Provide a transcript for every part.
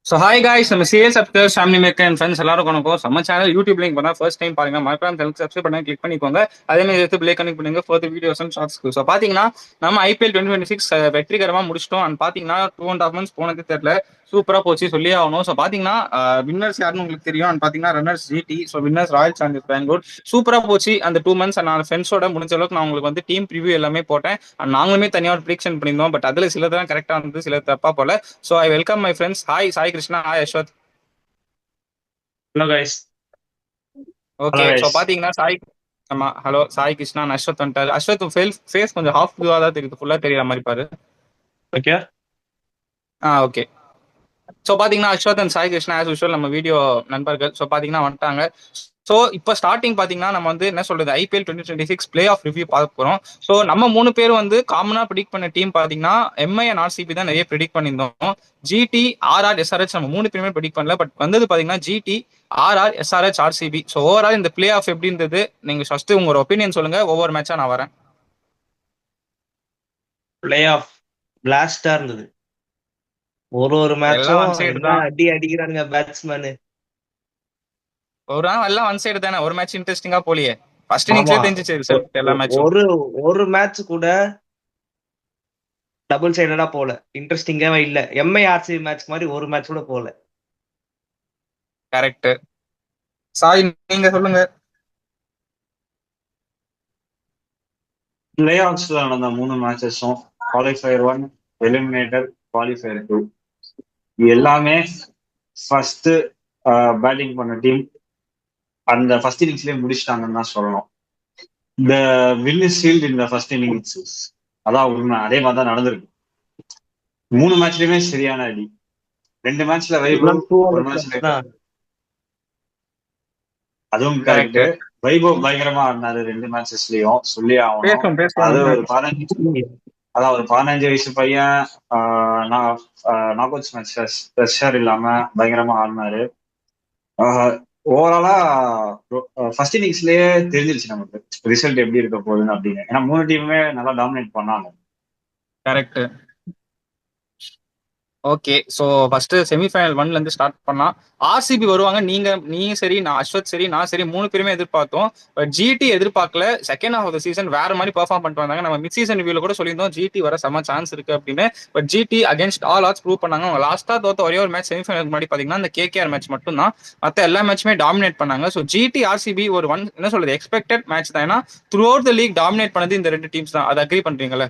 So hi guys, நம்ம CS subscribers family maker and friends எல்லாரும் வணக்கம். நம்ம சேனல் யூடியூப் லிங்க் பண்ணா ஃபர்ஸ்ட் டைம் பாருங்க, மறக்காம சேனல் சப்ஸ்கிரைப் பண்ணி கிளிக் பண்ணிக்கோங்க. அதே மாதிரி எடுத்து பிளே கனெக்ட் பண்ணுங்க ஃபர்தர் வீடியோஸ் அண்ட் ஷார்ட்ஸ்க்கு. ஸோ பாத்தீங்கன்னா நம்ம ஐபிஎல் 2026 வெற்றிகரமா முடிச்சிட்டோம். அண்ட் பாத்தீங்கன்னா 2.5 months போனது தெரியல, சூப்பரா போச்சு சொல்லி ஆகணும். ஸோ பாத்தீங்கன்னா வின்னர்ஸ் யாருன்னு உங்களுக்கு தெரியும். அண்ட் பாத்தீங்கன்னா runners GT, so winners Royal Challengers Bangalore. சூப்பரா போச்சு அந்த 2 months. நான் ஃப்ரெண்ட்ஸோட முடிஞ்ச அளவுக்கு நான் உங்களுக்கு வந்து டீம் ரிவ்யூ எல்லாமே போட்டேன். அண்ட் நாங்களுமே தனியாக ஒரு ப்ரிடிக்ஷன் பண்ணியிருந்தோம். பட் அதுல சிலதான் கரெக்டா இருந்தது, சில தப்பா போல. So I welcome my friends. Hi Sai Krishna, hi Ashwath. Hello guys. Hello okay, so guys. பாத்தீங்கன்னா சாய். ஆமா, ஹலோ சாய் கிருஷ்ணா, அஸ்வத் வந்துட்டாரு. அஸ்வத் ஃபேஸ் கொஞ்சம் ஹாஃப் வியூவா தான் தெரியுது, ஃபுல்லா தெரியற மாதிரி பாரு. ஓகே. ஓகே. ஸோ பாத்தீங்கன்னா Ashwath and Sai Krishna as usual நம்ம வீடியோ நண்பர்கள். ஸோ பாத்தீங்கன்னா வந்துட்டாங்க. ஸோ இப்போ ஸ்டார்டிங் பாத்தீங்கன்னா நம்ம வந்து என்ன சொல்றது, ஐபிஎல் 2026 பிளே ஆஃப் ரிவ்யூ பார்க்க போறோம். ஸோ நம்ம 3 பேர் வந்து காமனா ப்ரிடிக் பண்ண டீம் பாத்தீங்கன்னா எம்ஐ அண்ட் ஆர்சிபி தான் நிறைய ப்ரிடிக் பண்ணியிருந்தோம். ஜிடி, ஆர்ஆர், எஸ்ஆர்ஹெச் நம்ம 3 பேருமே ப்ரிடிக் பண்ணல. பட் வந்தது பாத்தீங்கன்னா GT, RR, SRH, RCB. So overall இந்த பிளே ஆஃப் எப்படி இருந்தது, நீங்க ஃபர்ஸ்ட் உங்களோட ஒப்பீனியன் சொல்லுங்க. ஒவ்வொரு மேட்சா நான் வரேன். பிளே ஆஃப் பிளாஸ்டா இருந்தது. ஒரு ஒரு எல்லாம் மேட்சும் ஒன் சைடு என்ன தான். அடி அடிக்கிறானுங்க பேட்ஸ்மேனு. ஒரு நாள் எல்லாம் ஒன் சைடு தானே, ஒரு மேட்ச் இன்ட்ரெஸ்டிங்கா போலியே. ஃபர்ஸ்ட் ஆமா. இன்னிங்ஸ்லேயே தெரிஞ்சிச்சு ஒ- ரிசல்ட் எல்லா ஒ- மேட்சும். ஒரு ஒரு மேட்ச் கூட டபுள் சைடடா போல, இன்ட்ரெஸ்டிங்காவே இல்ல. எம்ஐ ஆர்சிபி மேட்ச் மாதிரி ஒரு மேட்ச் கூட போல. கரெக்ட். சாய், நீங்க சொல்லுங்க. பிளே ஆஃப்ஸ்ல நடந்த 3 மேட்சஸும் குவாலிஃபயர் 1, எலிமினேட்டர், குவாலிஃபயர் 2 எல்லாமே ஃபர்ஸ்ட் பேட்டிங் பண்ண டீம் அந்த ஃபர்ஸ்ட் இன்னிங்ஸ்லயே முடிச்சிட்டாங்கன்னு தான் சொல்லணும். இந்த வின் இஸ் சீல்ட் இந்த ஃபர்ஸ்ட் இன்னிங்ஸ், அதான் உண்மை. அதே மாதிரி தான் நடந்திருக்கு. 3 மேட்ச்லயுமே சரியான அடி. 2 மேட்ச்ல வைபவ், எல்லாம் ஒரு 200 மேட்ச்ல பிளஸ் தான். அதுவும் கரெக்ட். கரெக்ட். வைபவ் பயங்கரமா ஆடினாரு 2 மேட்சஸ்லயும், சொல்லி ஆகணும். பேசுவோம் பேசுவோம். அது ஒரு 15 வயசு பையன் நாக் அவுட்ஸ் மேட்ச் ப்ரெஷர் இல்லாம பயங்கரமா ஆடினாரு. ஓவராலா ஃபர்ஸ்ட் இன்னிங்ஸ்லயே தெரிஞ்சிருச்சு நமக்கு ரிசல்ட் எப்படி இருக்க போகுதுன்னு அப்படின்னு. ஏன்னா 3 டீமுமே நல்லா டாமினேட் பண்ணாங்க. Correct. Okay, so first semifinal 1ல இருந்து ஸ்டார்ட் பண்ணலாம். ஆர்சிபி வருவாங்க, நீங்க சரி, நான் அஸ்வத் சரி, நான் சரி, 3 பேருமே எதிர்பார்த்தோம். பட் ஜிடி எதிர்பார்க்கல. Second half of the season வேற மாதிரி பெர்ஃபார்ம் பண்ணிட்டு வந்தாங்க. நம்ம மிட் சீசன் ரிவ்யூல கூட சொல்லியிருந்தோம் ஜிடி வர செம சான்ஸ் இருக்கு அப்படின்னு. But GT against all odds prove பண்ணாங்க. அவங்க லாஸ்டா தோத்த ஒரே ஒரு மேட்ச் செமிஃபைனல் முன்னாடி பாத்தீங்கன்னா அந்த கேகேஆர் மேட்ச் மட்டும் தான். மற்ற எல்லா மேட்சுமே டாமினேட் பண்ணாங்க. ஸோ ஜிடி ஆர்சிபி ஒரு என்ன சொல்றது, எக்ஸ்பெக்டட் மேட்ச் தான். ஏன்னா throughout the league dominate பண்ணது இந்த 2 டீம்ஸ் தான். அது அக்ரி பண்றீங்களா?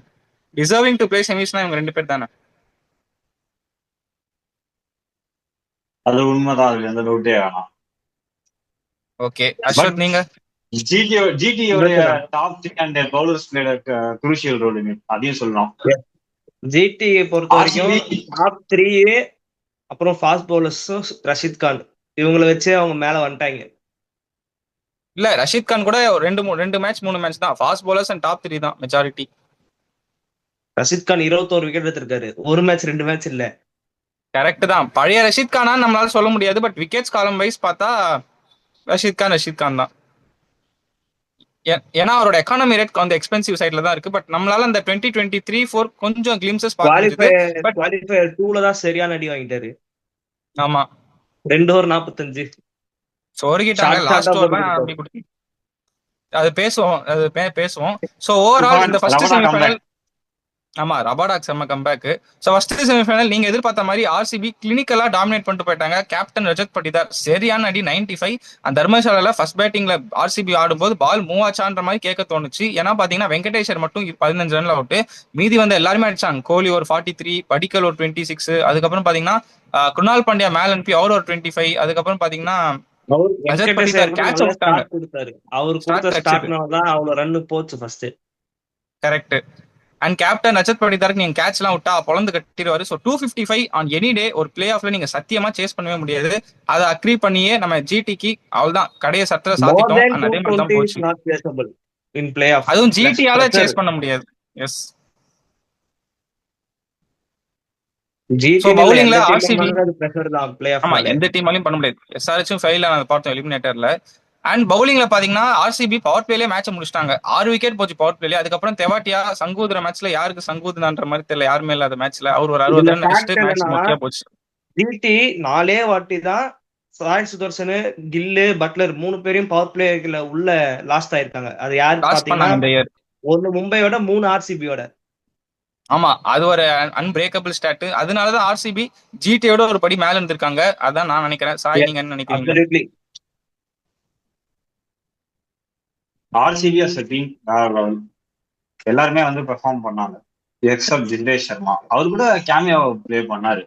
டிசர்விங் டு பிளே செமிஸ்னா இவங்க 2 பேர் தானே. அது உண்மைதான், அதுல எந்த டவுட்டே வேணாம். ஓகே, பட் அஸ்வத் நீங்க. ஜிடியோடைய top 3 and bowlers played crucial role, அதையும் சொல்லலாம். ஜிடி பொறுத்த வரைக்கும் ஆர்சிபி டாப் 3, அப்புறம் ஃபாஸ்ட் பவுலர்ஸும் ரஷித் கான், இவங்களை வச்சு அவங்க மேல வந்துட்டாங்க. இல்ல, ரஷீத் கான் கூட ரெண்டு மேட்ச் 3 மேட்ச் தான். ஃபாஸ்ட் bowlers அண்ட் டாப் 3 தான் மெஜாரிட்டி. ரஷித் கான் 21 விக்கெட் எடுத்திருக்காரு. ஒரு மேட்ச் 2 மேட்ச் இல்ல. கரெக்ட் தான். பழைய ரஷீத் கானா நம்மளால சொல்ல முடியாது. பட் விக்கெட்ஸ் காலம் வைஸ் பார்த்தா ரஷீத் கான் தான். ஏன்னா அவரோட எக்கானமி ரேட் வந்து எக்ஸ்பென்சிவ் சைட்ல தான் இருக்கு. பட் நம்மளால அந்த 2023-4 கொஞ்சம் கிளிம்சஸ் பார்க்க முடியுது. பட் குவாலிஃபயர் 2ல தான் சரியான அடி வாங்கிட்டாரு. ஆமா, 2 ஓவர் 45 சொருகிட்டாங்க ஷார்ட் ஷார்ட்டா லாஸ்ட் ஓவர் போட்டு தான் கொடுத்தாரு. அப்படி கொடுத்து. அது பேசுவோம், பேசுவோம். ஸோ ஓவரால் இந்த ஃபர்ஸ்ட் ரபடா செமிஃபைனல். கம்பேக். ஆமா, ரபாடாக் செம்ம கம்பேக். ஸோ ஃபர்ஸ்ட் செமிஃபைனல் நீங்க எதிர்பார்த்த மாதிரி ஆர்சிபி கிளினிக்கலா டாமினேட் பண்ணிட்டு போயிட்டாங்க. கேப்டன் ரஜத் பட்டிதார் சரியான அடி 95. அந்த தர்மசாலால ஃபர்ஸ்ட் பேட்டிங்ல ஆர்சிபி ஆடும்போது பால் மூவ் ஆச்சான்ற மாதிரி கேட்க தோணுச்சு. ஏன்னா பாத்தீங்கன்னா வெங்கடேஷர் மட்டும் 15 ரன்ல அவுட். மீதி வந்து எல்லாருமே அடிச்சாங்க. கோலி ஒரு 43, படிக்கல் ஒரு 26, அதுக்கப்புறம் பாத்தீங்கன்னா குணால் பாண்டியா மேல் அனுப்பி அவர் ஒரு 25, அதுக்கப்புறம் பாத்தீங்கன்னா அவர் ரஜத் வெங்கடேஷ் பட்டிதார் கூட கேட்ச் நல்ல விட்டாங்க. ஸ்டார்ட் கொடுத்தாரு. அவர் கொடுத்த ஸ்டார்ட் கிடைச்சது. ஸ்டார்ட்னாலதான் அவ்வளவு ரன் போச்சு first. Correct. And captain Rajat பட்டிதாருக்கு நீங்க கேட்ச் எல்லாம் விட்டா பொழந்து கட்டிடுவாரு. ஸோ 255 ஆன் எனி டே ஒரு பிளே ஆஃப்ல நீங்க சத்தியமா சேஸ் பண்ணவே முடியாது. அதை அக்ரி பண்ணியே நம்ம ஜிடிக்கு அவ்வளவுதான் கடையை சத்திர மோர் சாத்திட்டோம். தேன் அண்ட் அதே மாதிரி தான் 220 இஸ் போச்சு. Not placeable in playoff. அதுவும் பிளஸ் ஜிடியால பிரஷர். சேஸ் பண்ண முடியாது. எஸ். ஸோ ஜிடின்னு இல்ல, பவுலிங்ல எந்த டீம் ஆர்சிபி. பண்ணாலும் அது பிரஷர் தான் பிளே ஆமா, ஆஃப்னாலே. எந்த டீமாலையும் பண்ண முடியாது. எஸ்ஆர்ஹெச்சும் ஃபெயில் ஆனது பார்த்தோம் எலிமினேட்டர்ல. அண்ட் பவுலிங்ல பாத்தீங்கன்னா ஆர்சிபி பவர் பிளேலே மேட்ச் முடிச்சிட்டாங்க. 6 விக்கெட் போச்சு பவர் பிளேல. அதுக்கப்புறம் தெவாட்டியா சங்கூதுற மேட்ச்ல யாருக்கு சங்கூதுன்ற மாதிரி தெரியல, யாருமே இல்லாத மேட்ச்ல அவர் ஒரு 60 இதுல ரன் அடிச்சுட்டு ஃபேக்ட் மேட்ச் என்னன்னா, மொக்கையா போச்சு. ஜிடி 4 வாட்டி தான் சாய் சுதர்சன், கில்லு, பட்லர் 3 பேரையும் பவர் பிளேல உள்ள லாஸ்ட் ஆயிருக்காங்க. அது யாருன்னு லாஸ் பாத்தீங்கன்னா பண்ணாங்க இந்த இயர். 1 மும்பையோட 3 ஆர்சிபியோட. ஆமா, அது ஒரு அன்பிரேக்கபிள் ஸ்டாட். அதனாலதான் ஆர்சிபி ஜிடியோட ஒரு படி மேல இருந்திருக்காங்க. அதான் நான் நினைக்கிறேன். சாய், நீங்க என்ன நினைக்கிறீங்க? Absolutely. RCB as a team எல்லாருமே வந்து பெர்ஃபார்ம் பண்ணாங்க எக்ஸப்ட் ஜிதேஷ் சர்மா. அவர் கூட கேமியோ ப்ளே பண்ணாரு.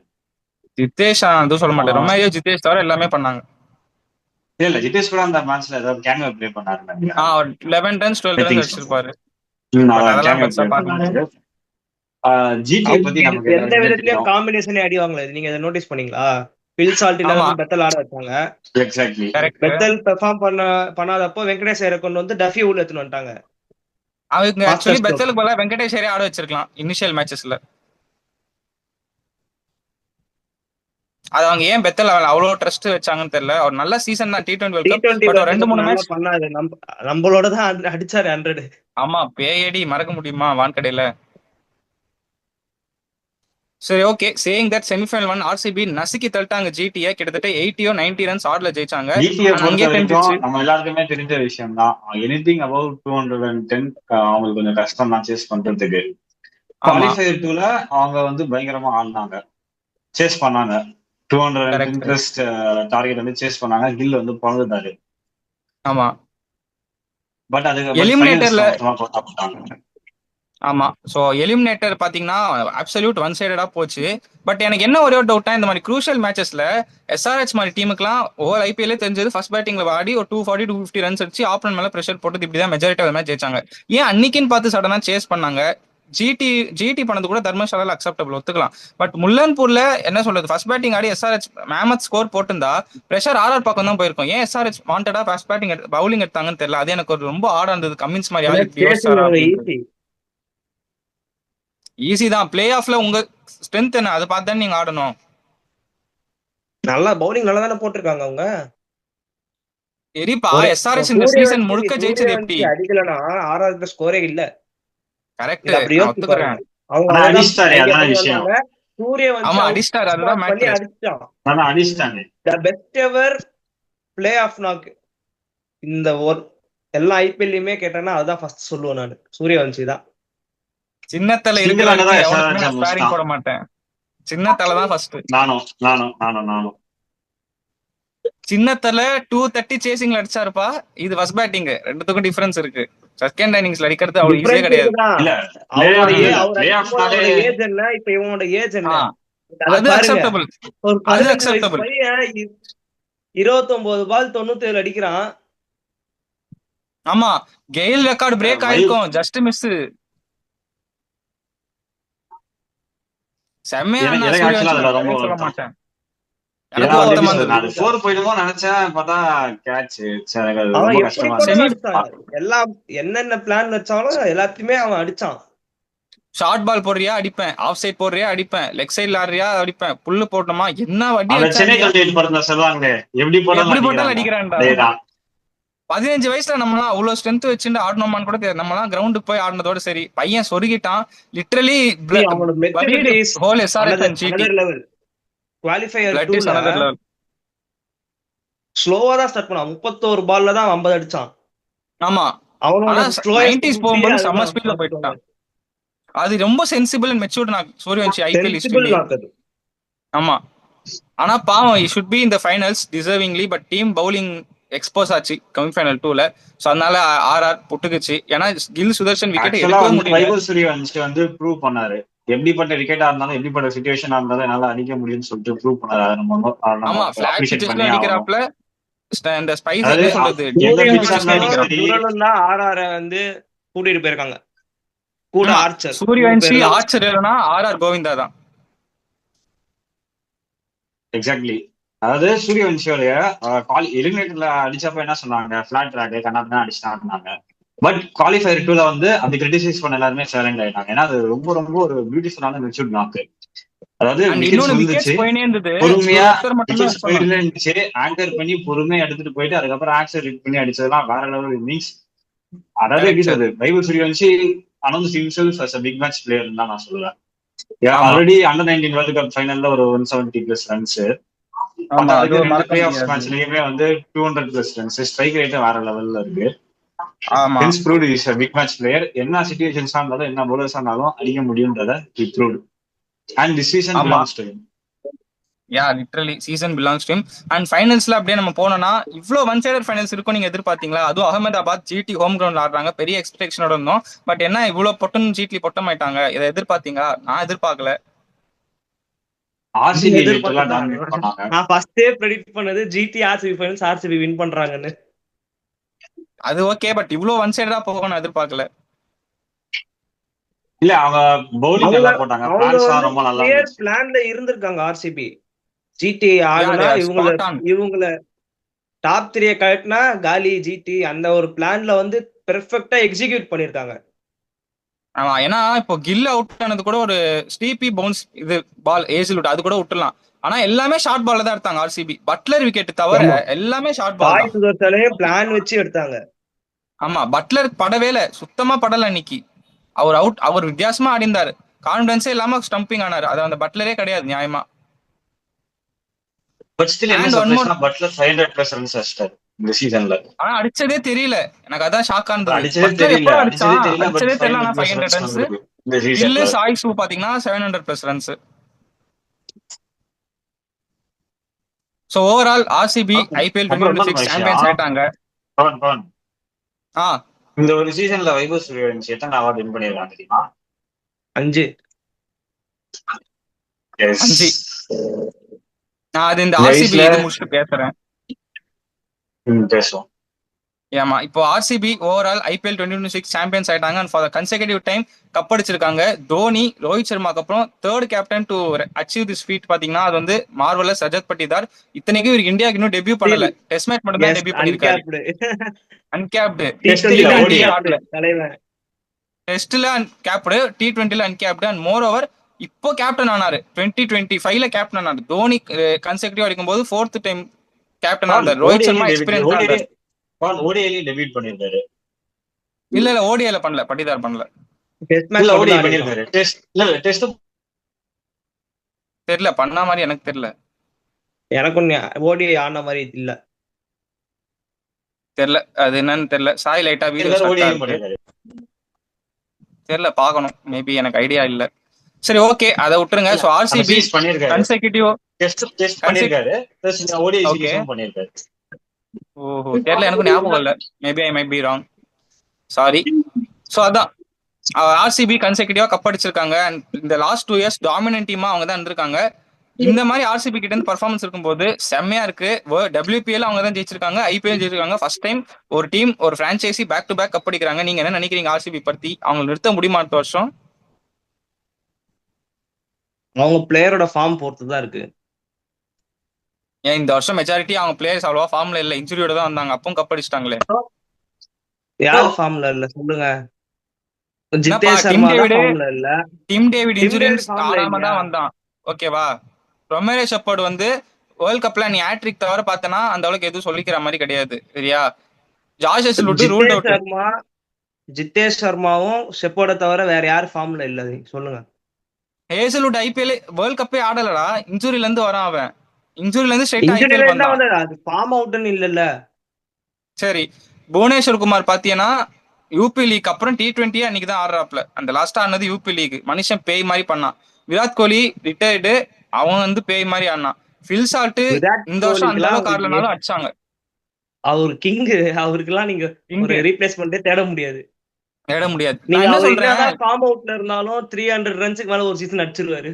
ஜிதேஷ் அதுவும் சொல்ல மாட்டேன். ரொம்ப ஜிதேஷ் தவிர எல்லாமே பண்ணாங்க. இல்ல ஜிதேஷ் கூட அந்த மேட்ச்ல ஏதாவது கேமியோ ப்ளே பண்ணாரு. 11 ரன்ஸ் 12 ரன்ஸ் அடிச்சிருப்பாரு. கேமியோ ப்ளே பண்ணாரு. ஜிடி பத்தி நமக்கு எந்த விதத்திலயும் காம்பினேஷனே அடி வாங்கல. நீங்க இதை நோட்டீஸ் பண்ணீங்களா? பில் சால்ட் இல்லாத பெத்தல் ஆட வச்சாங்க. எக்ஸாக்ட்லி. பெத்தல் பெர்ஃபார்ம் பண்ணாதப்போ வெங்கடேஷ் ஐயரை கொண்டு வந்து டஃபி உள்ள எடுத்துன்னு வந்துட்டாங்க. அவங்க ஆக்சுவலி பெத்தலுக்கு பதிலா வெங்கடேஷ் ஐயரை ஆட வச்சிருக்கலாம் இனிஷியல் மேட்சஸ்ல. அது அவங்க ஏன் பெத்தல் அவ்வளவு ட்ரஸ்ட் வச்சாங்கன்னு தெரியல. அவர் நல்ல சீசன் தான் T20 world cup. But 2-3 match பண்ணாது. நம்மளோட தான் அடிச்சாரு 100. ஆமா, பேயடி மறக்க முடியுமா வான்கடையில. சரி, okay. Saying that semi-final 1 RCB நசுக்கி தள்ளிட்டாங்க ஜிடியை. கிட்டத்தட்ட 80 or 90 ரன்ஸ் ஆர்ட்ல ஜெயிச்சாங்க. நம்ம எல்லாருக்குமே தெரிஞ்ச விஷயம் தான். எனிதிங் அபவ் 210 அவங்களுக்கு கொஞ்சம் கஷ்டம் தான் சேஸ் பண்றதுக்கு. குவாலிஃபயர் 2ல அவங்க வந்து பயங்கரமா ஆடினாங்க, சேஸ் பண்ணாங்க. 210 டார்கெட் வந்து சேஸ் பண்ணாங்க. கில் வந்து பழகுதாரு. ஆமா, பட் அதுக்கு எலிமினேட்டர்ல போட்டாங்க. ஆமா, சோ எலிமினேட்டர் பாத்தீங்கன்னா அப்சல்யூட் ஒன் சைடடா போச்சு. பட் எனக்கு என்ன ஒரே ஒரு டவுட்டா, இந்த மாதிரி குரூஷியல் மேட்சஸ்ல SRH மாதிரி டீமுக்குலாம் ஓவர் ஐபிஎல்லே தெரிஞ்சது ஃபர்ஸ்ட் பேட்டிங்ல ஆடி ஒரு 240-250 ரன்ஸ் அடிச்சு ஆப்பனன்ட் மேல பிரஷர் போட்டு இப்படிதான் மெஜாரிட்டி ஆஃப் மேட்ச் ஜெயிச்சாங்க. ஏன் அன்னைக்குன்னு பார்த்து சடனா சேஸ் பண்ணாங்க? ஜிடி பண்ணது கூட தர்மசாலால அக்செப்டபிள், ஒத்துக்கலாம். பட் முல்லன்பூர்ல என்ன சொல்றது, ஃபர்ஸ்ட் பேட்டிங் ஆடி SRH மேமத் ஸ்கோர் போட்டிருந்தா பிரஷர் ஆர்ஆர் பக்கம் தான் போயிருக்கும். ஏன் SRH வாண்டடா ஃபர்ஸ்ட் பேட்டிங் பவுலிங் எடுத்தாங்கன்னு தெரியல. அது எனக்கு ஒரு ரொம்ப ஆடா இருந்தது. கமின்ஸ் மாதிரி ஆடி ஈஸி தான். பிளே ஆஃப்ல உங்க ஸ்ட்ரென்த் என்ன, அதை பார்த்து தான் நீங்க ஆடணும். நல்லா பவுலிங் நல்லா தானே போட்டிருக்காங்க அவங்க. சரிப்பா, SRH இந்த சீசன் முழுக்க ஜெயிச்சது எப்படி? அடிக்கலனா ஆர்ஆர் ஸ்கோரே இல்ல. கரெக்ட், நான் ஒத்துக்கறேன். அவங்க அடிச்சாரு, அதான் விஷயம். ஆமா, அடிச்சாரு, அதுதான் மேட்டர். அடிச்சாங்க. The best ever play off knock இந்த எல்லா ஐபிஎல்லையுமே கேட்டேன்னா அதுதான் ஃபர்ஸ்ட் சொல்லுவேன் நான். சூரியவன்ஷி தான். சின்னத்தல இருக்கிற போட மாட்டேன். சின்னத்தல தான் ஃபர்ஸ்ட். நானும் சின்னத்தல 230 சேசிங்ல அடிச்சாருப்பா. இது ஃபர்ஸ்ட் பேட்டிங். ரெண்டுத்துக்கும் டிஃபரன்ஸ் இருக்கு. செகண்ட் இன்னிங்ஸ்ல அடிக்கிறது அவ்வளவு ஈஸியா கிடையாது. ஏஜ் என்ன இப்ப இவனோட ஏஜ் என்ன? அது அக்செப்டபிள். அது அக்செப்டபிள். 29 பால் 97 அடிக்கிறான். ஆமா, கெயில் ரெக்கார்ட் பிரேக் ஆயிருக்கும், ஜஸ்ட் மிஸ். செம்மையா சொல்ல மாட்டேன். எல்லாம் என்னென்ன பிளான் வச்சாலும் எல்லாத்தையுமே அவன் அடிச்சான். ஷார்ட் பால் போடுறியா அடிப்பேன், ஆஃப் சைட் போடுறியா அடிப்பேன், லெக் சைட்ல ஆடுறியா அடிப்பேன், புல்லு போட்டோமா என்ன வட்டி எப்படி போட்டாலும் அடிக்கிறான்டா. 15 வயசுல நம்மளாம் அவ்வளவு ஸ்ட்ரென்த் வச்சுட்டு ஆடணுமான்னு கூட தெரியாது. நம்மளாம் கிரவுண்டுக்கு போய் ஆடினதோட சரி. பையன் சொருகிட்டான் லிட்டரலி. ஸ்லோவா தான் ஸ்டார்ட் பண்ணான். 31 பால்ல தான் 50 அடிச்சான். ஆமா, அவனோட 90s போகும்போது செம்ம ஸ்பீட்ல போயிட்டான். அது ரொம்ப சென்சிபிள் அண்ட் மெச்சூர்ட் நான் சூரியவன்ஷி ஐபிஎல் ஹிஸ்டரி. ஆமா, ஆனா பாவம் he should be in the finals deservingly, but team bowling expose ஆச்சு செமிஃபைனல் 2ல. சோ அதனால ஆர்ஆர் புட்டுக்குச்சு. ஏன்னா கில் சுதர்ஷன் விக்கெட் எடுக்கவே முடியல. வைபவ் சூரியவன்ஷி வந்து ப்ரூவ் பண்ணாரு, எப்படிப்பட்ட விக்கெட்டா இருந்தாலும் எப்படிப்பட்ட சிச்சுவேஷனா இருந்தாலும் என்னால அடிக்க முடியும்னு சொல்லிட்டு ப்ரூவ் பண்ணாரு. ஆமா, ஃபிளாக் சிச்சுவேஷன்ல அடிக்கறாப்ல அந்த ஸ்பைஸ் என்ன சொல்றது, ஆர்ஆர் வந்து கூட்டிட்டு போயிருக்காங்க கூட. ஆர்ச்சர் சூரியவன்ஷி ஆர்ச்சர் இல்லனா ஆர்ஆர் கோவிந்தா தான். எக்ஸாக்ட்லி. அதாவது சூரியவன்ஷியோடைய எலிமினேட்டர்ல அடிச்சப்ப என்ன சொன்னாங்க, பிளாட் ட்ராக் கண்ணாடி அடிச்சுட்டாங்க. பட் குவாலிஃபயர் 2ல வந்து அப்படி கிரிட்டிசைஸ் பண்ண எல்லாருமே சைலண்ட் ஆயிட்டாங்க. ஏன்னா அது ரொம்ப ரொம்ப ஒரு பியூட்டிஃபுல்லான மெச்சூர்ட் நாக்கு. அதாவது பொறுமையா இருந்துச்சு, ஆங்கர் பண்ணி பொறுமையா எடுத்துட்டு போயிட்டு அதுக்கப்புறம் ஆக்சர் பண்ணி அடிச்சதெல்லாம் வேற லெவல் இன்னிங்ஸ். அதாவது எப்படி சொல்றது, Vaibhav Suryavanshi announce himself as a big match player தான் நான் சொல்லுவேன். ஆமா ஆல்ரெடி அண்டர் 19 வேர்ல்டு கப் ஃபைனல்ல ஒரு 170+ ரன்ஸ். ஆமா அது பத்தாவதுக்கு ஒரு 2 மறக்க பிளே ஆஃப் முடியாது. மேட்ச்லயுமே வந்து 200+ ரன்ஸ். ஸ்ட்ரைக் ரேட் வேற லெவல்ல இருக்கு. ஆமா hence proved is a big match player. என்ன சிச்சுவேஷன்ஸா இருந்தாலும் என்ன பவுலர்ஸா இருந்தாலும் அடிக்க முடியும்ன்றத he proved. And this season ஆமா belongs to him. Literally season belongs to him. And ஃபைனல்ஸ்ல அப்படியே நம்ம போனோம்னா இவ்வளோ ஒன் சைடர் ஃபைனல்ஸ் இருக்கும் நீங்க எதிர்பார்த்தீங்களா? அதுவும் அகமதாபாத் ஜிடி ஹோம் கிரவுண்ட்ல ஆடுறாங்க, பெரிய எக்ஸ்பெக்டேஷனோட இருந்தோம். பட் என்ன இவ்வளோ பொட்டன் ஜிடி பொட்டமாயிட்டாங்க, இதை எதிர்பார்த்தீங்களா? நான் எதிர்பார்க்கல. நீங்க ஆர்சிபி லிட்டரலா எதிர்பார்த்ததா? டாமினேட் பண்ணாங்க. நான் ஃபர்ஸ்டே ப்ரெடிக்ட் பண்ணது GT RCB finals RCB win பண்றாங்கன்னு. அது ஓகே, பட் இவ்வளோ ஒன் சைடா போக நான் எதிர்பார்க்கல. இல்ல அவங்க பவுலிங் அவங்க நல்லா போட்டாங்க. அவங்க பிளான்ஸ்லாம் வந்து ரொம்ப நல்லா கிளியர் இருந்துச்சு. பிளான்ல இருந்திருக்காங்க ஆர்சிபி. ஜிடி யா ஆடுனா தே ஆர் இவங்கள ஸ்பாட் ஆன். இவங்கள டாப் 3 கழட்டினா காலி ஜிடி, அந்த ஒரு பிளான்ல வந்து பெர்ஃபெக்ட்டா எக்ஸிக்யூட் பண்ணிருக்காங்க. ஆமா, ஏன்னா இப்போ கில் அவுட் ஆனது கூட ஒரு ஸ்டீபி பவுன்ஸ் இது பால் ஏசில் விட்டு அது கூட விட்டுலாம். ஆனா எல்லாமே ஷார்ட் பால்ல தான் எடுத்தாங்க ஆர்சிபி. பட்லர் விக்கெட் தவிர ஆமா, எல்லாமே ஷார்ட் பால் சாய் தான். சுதர்சனே பிளான் வச்சு எடுத்தாங்க. ஆமா, பட்லர் படவே இல்ல, சுத்தமா படல அன்னைக்கு. அவர் அவுட், அவர் வித்தியாசமா ஆடிந்தாரு. கான்பிடன்ஸே இல்லாம ஸ்டம்பிங் ஆனாரு. அது அந்த பட்லரே கிடையாது நியாயமா. பட் ஸ்டில் என்ன அண்ட் ஒன் மோர், சர்ப்ரைஸ்னா பட்லர் 500+ ரன்ஸ் அடிச்சிட்டாரு இந்த சீசன்ல. ஆனா அடிச்சதே தெரியல. எனக்கு அதான் ஷாக்கா இருந்தது. அடிச்சதே பட்லர் தெரியல, எப்போ அடிச்சதே அடிச்சான்? தெரியல. பட் அடிச்சதே தெரியல. ஆனா 500+ 500 ரன்ஸ் ரன்ஸ். வந்திருக்கு இந்த கில்லு சீசன்ல. சாய் சூ பாத்தீங்கன்னா 700+ runs. So overall RCB IPL அப்புறம் இன்னொரு 2026 சாம்பியன்ஸ் விஷயம், ஆயிட்டாங்க. பவன் ஆ இந்த ஒரு சீசன்ல வைபவ் சூரியவன்ஷி எத்தனை அவார்ட் வின் பண்ணிருக்காங்க தெரியுமா? 5. எஸ். 5. நான் அது இந்த இந்த ஆர்சிபி வயசுல இது முடிச்சுட்டு பேசுறேன். பேசுவோம். ஆமா, இப்போ ஆர்சிபி ஓவரால் ஐபிஎல் 2026 சாம்பியன்ஸ் ஆயிட்டாங்க. And for the consecutive time cup அடிச்சிருக்காங்க. தோனி, ரோஹித் சர்மாக்கு அப்புறம் third captain to achieve this feat பாத்தீங்கன்னா அது வந்து மார்வலஸ் ரஜத் பட்டிதார். இத்தனைக்கும் இவருக்கு இந்தியாவுக்கு இன்னும் டெபியூ பண்ணல. டெஸ்ட் மேட்ச் மட்டும் தான் எஸ், டெபியூ பண்ணிருக்காரு. அன்கேப்டு. அன்கேப்டு. Test டி இல்ல, T20 டுவெண்ட்டி ODI. அன்கேப்டு ஆடல. தலைவன். டெஸ்ட்ல அன்கேப்டு, டி20ல அன்கேப்டு. அண்ட் மோர் ஓவர் இப்போ கேப்டன் ஆனாரு. 2025ல கேப்டன் ஆனாரு. தோனி கன்செகட்டிவ் அடிக்கும்போது ஃபோர்த் டைம் கேப்டன் பவன் ஆனார். ரோஹித் ஓடிஐலயும் சர்மா டெபியூட் எக்ஸ்பீரியன்ஸ் ஓடிஐ ஆனார். பவன் ஓடிஐலயும் டெபியூட் பண்ணிருக்காரு. இல்ல ஓடிஐல பண்ணல, பட்டிதார் பண்ணல. டெஸ்ட் இல்ல மேட்ச் மட்டும் ஓடிஐ தான் ஆடிருக்கான். பண்ணிருக்காரு. டெஸ்ட் இல்ல டெஸ்ட் தெரியல, பண்ண மாதிரி எனக்கு தெரியல. எனக்கும் ஓடிஐ ஆன மாதிரி இல்ல. தெரியல அது என்னன்னு தெரியல. சாய் லைட்டா வீடியோ பண்ணிருக்காரு, ஸ்டக்கா ஓடிஐயும் இருக்கு. பண்ணிருக்காரு. தெரியல, பார்க்கணும். மேபி எனக்கு ஐடியா இல்ல. சரி ஓகே, அதை விட்டுருங்க. இல்ல ஸோ அந்த ஆர்சிபி சீரீஸ் பண்ணிருக்காரு. கன்செக்யூட்டிவ் டெஸ்ட் பண்ணிருக்காரு. Plus ODI okay. சீரிஸும் பண்ணிருக்காரு. ஓஹோ, தெரியல, எனக்கு ஞாபகம் இல்ல. Maybe I might be wrong, sorry. So அதான் ஆர்சிபி கன்செக்யூட்டிவா கப் அடிச்சிருக்காங்க. அண்ட் இந்த லாஸ்ட் 2 இயர்ஸ் டாமினன்ட் டீமா அவங்க தான் இருந்திருக்காங்க. இந்த மாதிரி ஆர்சிபி கிட்ட இருந்து பர்ஃபார்மன்ஸ் இருக்கும்போது செம்மையா இருக்கு. டபிள்யூபிஎல் அவங்க தான் ஜெயிச்சிருக்காங்க, ஐபிஎல் ஜெயிச்சிருக்காங்க. ஃபர்ஸ்ட் டைம் ஒரு டீம், ஒரு franchise back to back cup அடிக்கிறாங்க. நீங்க என்ன நினைக்கிறீங்க ஆர்சிபி பத்தி? அவங்க நிறுத்த முடியுமா அடுத்த வருஷம்? அவங்க பிளேயரோட ஃபார்ம் பொறுத்து தான் இருக்கு. ஏன் இந்த வருஷம் மெஜாரிட்டி அவங்க பிளேயர்ஸ் அவ்வளவா ஃபார்ம்ல இல்ல, இன்ஜுரியோட தான் வந்தாங்க. அப்பவும் கப் அடிச்சிட்டாங்களே. யார் ஃபார்ம்ல இல்ல சொல்லுங்க? என்னப்பா, ஜித்தேஷ் டிம் சர்மா தான் டேவிட் ஃபார்ம்ல இல்ல. Tim David Tim David insurance ஃபார்ம்ல ஆடாம இல்லையா? தான் வந்தான். ஓகேவா? ரொமேரே ஷெப்பர்ட் வந்து வேர்ல்ட் கப்ல நீ ஹேட்ரிக் தவிர பார்த்தனா அந்த அளவுக்கு எதுவும் சொல்லிக்கிற மாதிரி கிடையாது, சரியா? George Hazlewood ruled Jitesh out. Sharma Jitesh சர்மாவும் ஷெப்போர்ட தவிர வேற யார் ஃபார்ம்ல இல்ல சொல்லுங்க? ஹேசல்வுட் ஐபிஎல் வேர்ல்ட் கப்பே ஆடலடா, இன்ஜுரில இருந்து வரான் அவன். இன்ஜுரில இருந்து ஸ்ட்ரைட்டா இன்ஜுரியில ஐபிஎல் இருந்தா வந்தான். வந்து அது ஃபார்ம் அவுட்னு இல்லல்ல. சரி, புவனேஸ்வர் குமார் பாத்தீங்கன்னா யூபி லீக் அப்புறம் டி20 அன்னைக்கு தான் ஆடுறாப்ல. அந்த லாஸ்டா ஆனது யூபி லீக். மனுஷன் பேய் மாதிரி பண்ணான். விராட் கோலி ரிட்டையர்டு, அவன் வந்து பேய் மாதிரி ஆடினான். ஃபில் சால்ட் விராட் இந்த வருஷம் அந்த கோலிக்கெல்லாம் அளவுக்கு ஆடலனாலும் அடிச்சாங்க. அவர் கிங்கு. அவருக்கெல்லாம் நீங்க ஒரு இங்க ரீப்ளேஸ்மெண்ட்டே தேட முடியாது. தேட முடியாது. நான் நீங்க என்ன அவர் சொல்றேன், என்னதான் ஃபார்ம் அவுட்ல இருந்தாலும் 300 ரன்ஸுக்கு மேல ஒரு சீசன் அடிச்சிருவாரு.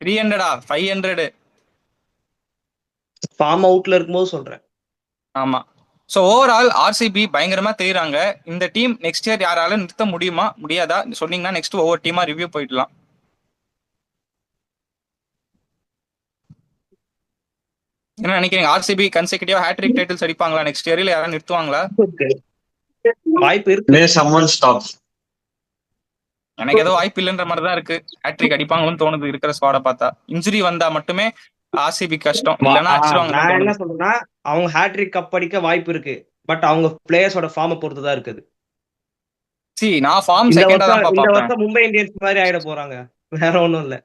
300 500. ஃபார்ம் அவுட்ல இருக்கும்போது சொல்றேன். ஆமா. ஸோ ஓவரால் ஆர்சிபி பயங்கரமா தெரியுறாங்க. இந்த டீம் நெக்ஸ்ட் இயர் யாராலும் நிறுத்த முடியுமா முடியாதா சொன்னீங்கன்னா நெக்ஸ்ட் ஒவ்வொரு டீமா ரிவ்யூ போயிடலாம். என்ன நினைக்கிறீங்க? ஆர்சிபி கன்செக்யூட்டிவா ஹேட்ரிக் டைட்டில்ஸ் அடிப்பாங்களா நெக்ஸ்ட் இயர், இல்ல யாரும் நிறுத்துவாங்களா? வாய்ப்பு இருக்கு. May someone stop. எனக்கு ஏதோ வாய்ப்பு இல்லைன்ற மாதிரி தான் இருக்கு. ஹேட்ரிக் அடிப்பாங்கன்னு தோணுது இருக்கிற ஸ்குவாட பார்த்தா. இன்ஜுரி வந்தா மட்டுமே ஆர்சிபி கஷ்டம், இல்லைன்னா அடிச்சிருவாங்கன்னு நான் என்ன தோணுது. சொல்றேன்னா, அவங்க ஹேட்ரிக் கப் அடிக்க வாய்ப்பு இருக்கு. பட் அவங்க பிளேயர்ஸோட ஃபார்மை பொறுத்து தான் இருக்குது. நான் ஃபார்ம் இந்த செகண்டா வருஷம் தான் இந்த பாப்பேன். வருஷம் மும்பை இந்தியன்ஸ் மாதிரி ஆயிட போறாங்க வேற ஒண்ணும் இல்ல.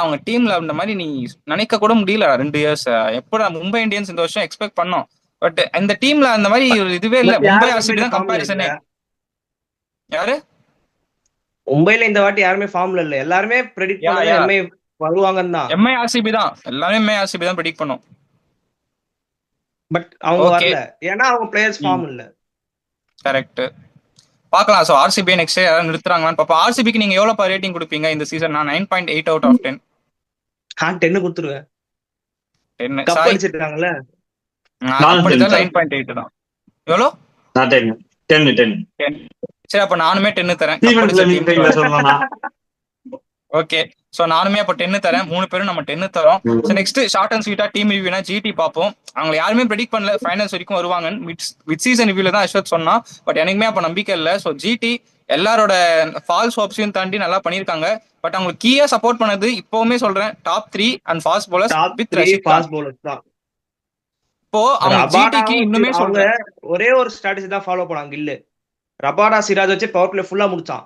அவங்க டீம்ல அந்த மாதிரி நீ நினைக்க கூட முடியல 2 இயர்ஸ். எப்படா மும்பை இந்தியன்ஸ் இந்த வருஷம் எக்ஸ்பெக்ட் பண்ணோம். பட் இந்த டீம்ல அந்த மாதிரி ஒரு இதுவே இல்ல. மும்பை ஆர்சிபி தான் ஃபார்ம்ல இல்ல. கம்பேரிசனே. யாரு மும்பைல இந்த வாட்டி யாருமே ஃபார்ம்ல இல்ல. எல்லாருமே பிரெடிக்ட் யா பண்ணது யா எம்ஐ வருவாங்கன்னு தான். எம்ஐ ஆர்சிபி தான், எல்லாமே எம்ஐ ஆர்சிபி தான் ப்ரெடிக்ட் பண்ணோம். பட் அவங்க ஓகே, வரல. ஏன்னா அவங்க பிளேயர்ஸ் ஃபார்ம் இல்ல. கரெக்ட். பார்க்கலாம். ஸோ ஆர்சிபி நெக்ஸ்ட் யாராவது நிறுத்துறாங்களான்னு பாப்பா. ஆர்சிபிக்கு நீங்க எவ்வளவு ரேட்டிங் கொடுப்பீங்க இந்த சீசன்? நான் 9.8 அவுட் ஆஃப் 10. 10 கொடுத்துருவேன். 10 கப் சாய் அடிச்சிருக்காங்கல்ல. நானும் 10 அப்படிதான் சார். 9.8 தான். எவ்வளோ? நான் 10 10 10. சரி, அப்ப நானுமே 10 தரேன். டீம் நீங்க சொல்லணும்னா ஓகே, சோ நானுமே அப்ப 10 தரேன். 3 பேரும் நம்ம 10 தரோம். சோ நெக்ஸ்ட் ஷார்ட் அண்ட் ஸ்வீட்டா டீம் ரிவ்யூனா ஜிடி பாப்போம். அவங்க யாருமே ப்ரெடிக்ட் பண்ணல ஃபைனல்ஸ் வரைக்கும் வருவாங்க. மிட் சீசன் ரிவ்யூல தான் அஸ்வத் சொன்னா. பட் எனக்குமே அப்ப நம்பிக்கை இல்ல. சோ ஜிடி எல்லாரோட ஃபால்ஸ் ஹோப்ஸையும் தாண்டி நல்லா பண்ணிருக்காங்க. பட் அவங்களுக்கு கீயா சப்போர்ட் பண்ணது இப்பவுமே சொல்றேன், top 3 and fast bowlers with Rashid Khan. Fast bowlers தான். இப்போ அவங்க ஜிடிக்கு இன்னுமே அவங்க சொல்றேன், ஒரே ஒரு ஸ்ட்ராட்டஜி தான் ஃபாலோ பண்ணாங்க. இல்ல ரபாடா சிராஜ் வச்சு பவர் பிளே ஃபுல்லா முடிச்சான்.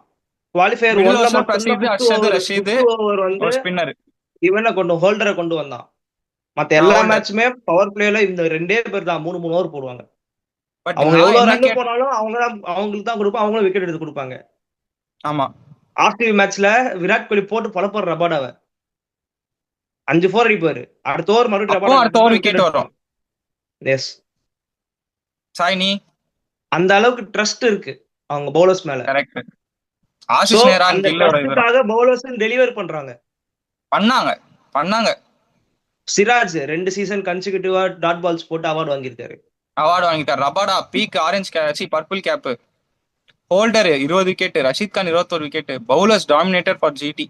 குவாலிஃபயர் மிடில் 1ல ஓவர் பிரசீத், அர்ஷத், ரஷீத், ஓவர் வந்து ஒரு ஸ்பின்னர். இவனை ஹோல்டரை கொண்டு வந்தான். மத்த எல்லா holder. மேட்சுமே பவர் பிளேல இந்த 2 பேர் தான் 3 ஓவர் போடுவாங்க. பட் அவங்க நான் எவ்வளவு என்ன ரன் போனாலும் அவங்களுக்கு தான் கொடுப்பாங்க. அவங்களும் விக்கெட் எடுத்து கொடுப்பாங்க. ஆமா, ஆர்சிபி மேட்ச்ல விராட் கோலி போட்டு பலப்படுற ரபாடாவை 5 4 அடிப்பாரு. அடுத்த ஓவர் மறுபடியும் அப்போ அடுத்த ரபாடா ஓவர் விக்கெட் வரும். எஸ், சாய்னி அந்த அளவுக்கு ட்ரஸ்ட் இருக்கு அவங்க பவுலர்ஸ் மேல. கரெக்ட். So, ஆஷிஷ் நேரா அந்த கில்லோட இது ட்ரஸ்டுக்காக பவுலர்ஸ் டெலிவர் பண்றாங்க. பண்ணாங்க. சிராஜ் 2 சீசன் கன்சிக்யூட்டிவா டாட் பால்ஸ் போட்டு அவார்டு வாங்கியிருக்காரு. அவார்டு வாங்கிட்டார். Rabada peak orange purple cap. Holder 20 wicket, Rashid Khan 21 wicket. Bowlers dominator for GT.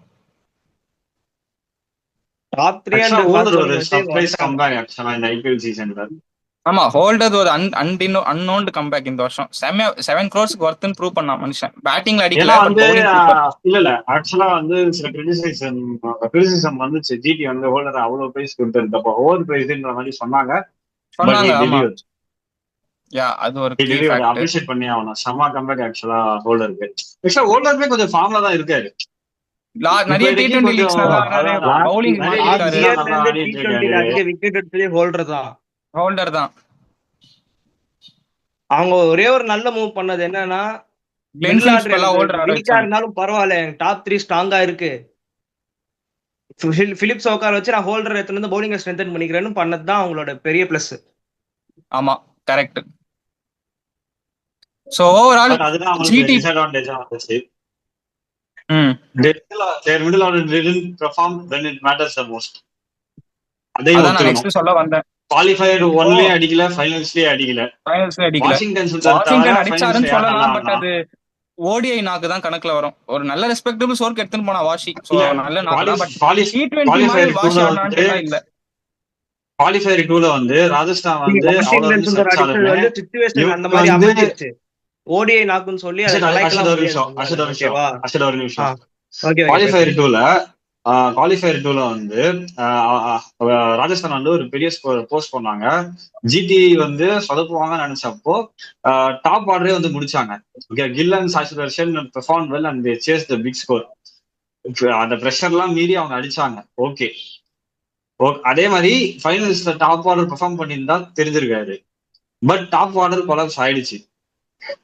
Top 3 Actually, holder ஒரு அண்ட் சர்ப்ரைஸ் கம்பேக் ஆக்சுவலா இந்த ஐபிஎல் சீசன்ல. ஆமா, ஹோல்டர் ஒரு அன்னோன்டு கம்பேக் இந்த வருஷம். 7 crores ஒர்த்னு ப்ரூவ் பண்ணான் மனுஷன். பேட்டிங்ல அடிக்கல, ஏன்னா பட் வந்து bowling super. இல்ல ஆக்சுவலா வந்து சில கிரிட்டிசிசம் வந்துச்சு. ஜிடி வந்து ஹோல்டர் அவ்வளவு பிரைஸ் கொடுத்திருக்கப்போ ஓவர் பிரைஸ்ன்ற மாதிரி சொன்னாங்க. ஆமா, யா அது ஒரு key fact. அப்ரிஷியேட் பண்ணி ஆகணும். செம்ம கம்பேக் ஆக்சுவலா ஹோல்டருக்கு. ஆக்சுவலா ஹோல்டருமே கொஞ்சம் ஃபார்ம்ல தான் இருக்காரு. நிறைய இப்போதைக்கு T20 கொஞ்சம் லீக்ஸ்ல அதான் பவுலிங் நிறைய மாத்திருக்காரு. leagues நல்லா ஆடிட்டு இருக்காரு. அதிக விக்கெட் எடுத்ததே ஹோல்டர் தான். ஹோல்டர் தான். அவங்க ஒரே ஒரு நல்ல மூவ் பண்ணது என்னன்னா, Glenn Phillips எல்லாம் holder ஆட வீக்கா வச்சாங்க. இருந்தாலும் பரவாயில்ல, டாப் 3 ஸ்ட்ராங்கா இருக்கு, பிலிப்ஸ் உட்கார வச்சு நான் ஹோல்டர் எடுத்துட்டு வந்து பவுலிங் ஸ்ட்ரென்தன் பண்ணிக்கிறேன்னு பண்ணது தான் அவங்களோட பெரிய பிளஸ். ஆமா, கரெக்ட். சோ ஓவரால் But அதுதான் அவங்களுக்கு ஜிடி disadvantage-ஆ வந்துச்சு. Their middle order didn't perform when it matters the most. அதையும் அதான் நான் ஒத்துக்கணும். நெக்ஸ்ட் சொல்ல வந்தேன். குவாலிஃபயர் 1லயே அடிக்கல, ஃபைனல்ஸ்லயே அடிக்கல. ஃபைனல்ஸ்ல அடிக்கல. வாஷிங்டன் சுந்தர் வாஷிங்டன் தவிர அடிச்சாருன்னு ஃபைனல்ஸ்ல யார் நல்லா சொல்லலாம். பட் ஆடினா? அது ஓடிஐ நாக்கு தான் கணக்குல வரும். ஒரு நல்ல ரெஸ்பெக்டபிள் ஸ்கோர் எடுத்துன்னு போனா வாஷி. சோ இல்ல, நல்ல நாக்கு தான். பட் T20 qualifier மாதிரி வாஷி 2ல ஆடினான்னு வந்து கேட்டா இல்ல. குவாலிஃபயர் 2ல வந்து ராஜஸ்தான் வந்து அவ்வளவு வாஷிங்டன் runs சுந்தர் அடிச்சது அடிச்சாலுமே வந்து சிச்சுவேஷன் இவங்க அந்த மாதிரி வந்து அமைஞ்சிருச்சு. ஓடிஐ நாக்குன்னு சொல்லி அதை கலாய்க்கலாம் ஒரு நிமிஷம் முடியாது. ஓகேவா? ஒரு நிமிஷம் ஓகே, குவாலிஃபயர் 2ல வந்து ராஜஸ்தான் வந்து ஒரு பெரிய போஸ்ட் பண்ணாங்க. ஜிடி வந்து சொதப்புவாங்கன்னு நினைச்சப்போ டாப் ஆர்டரே வந்து முடிச்சாங்க. Gill and Sai Sudharsan perform well and they chase the big score. அந்த பிரஷர்லாம் மீறி அவங்க அடிச்சாங்க. ஓகே, அதே மாதிரி ஃபைனல்ஸ்ல டாப் ஆர்டர் பெர்ஃபார்ம் பண்ணியிருந்தா தெரிஞ்சிருக்காரு. பட் டாப் ஆர்டர் கொலாப்ஸ் ஆயிடுச்சு.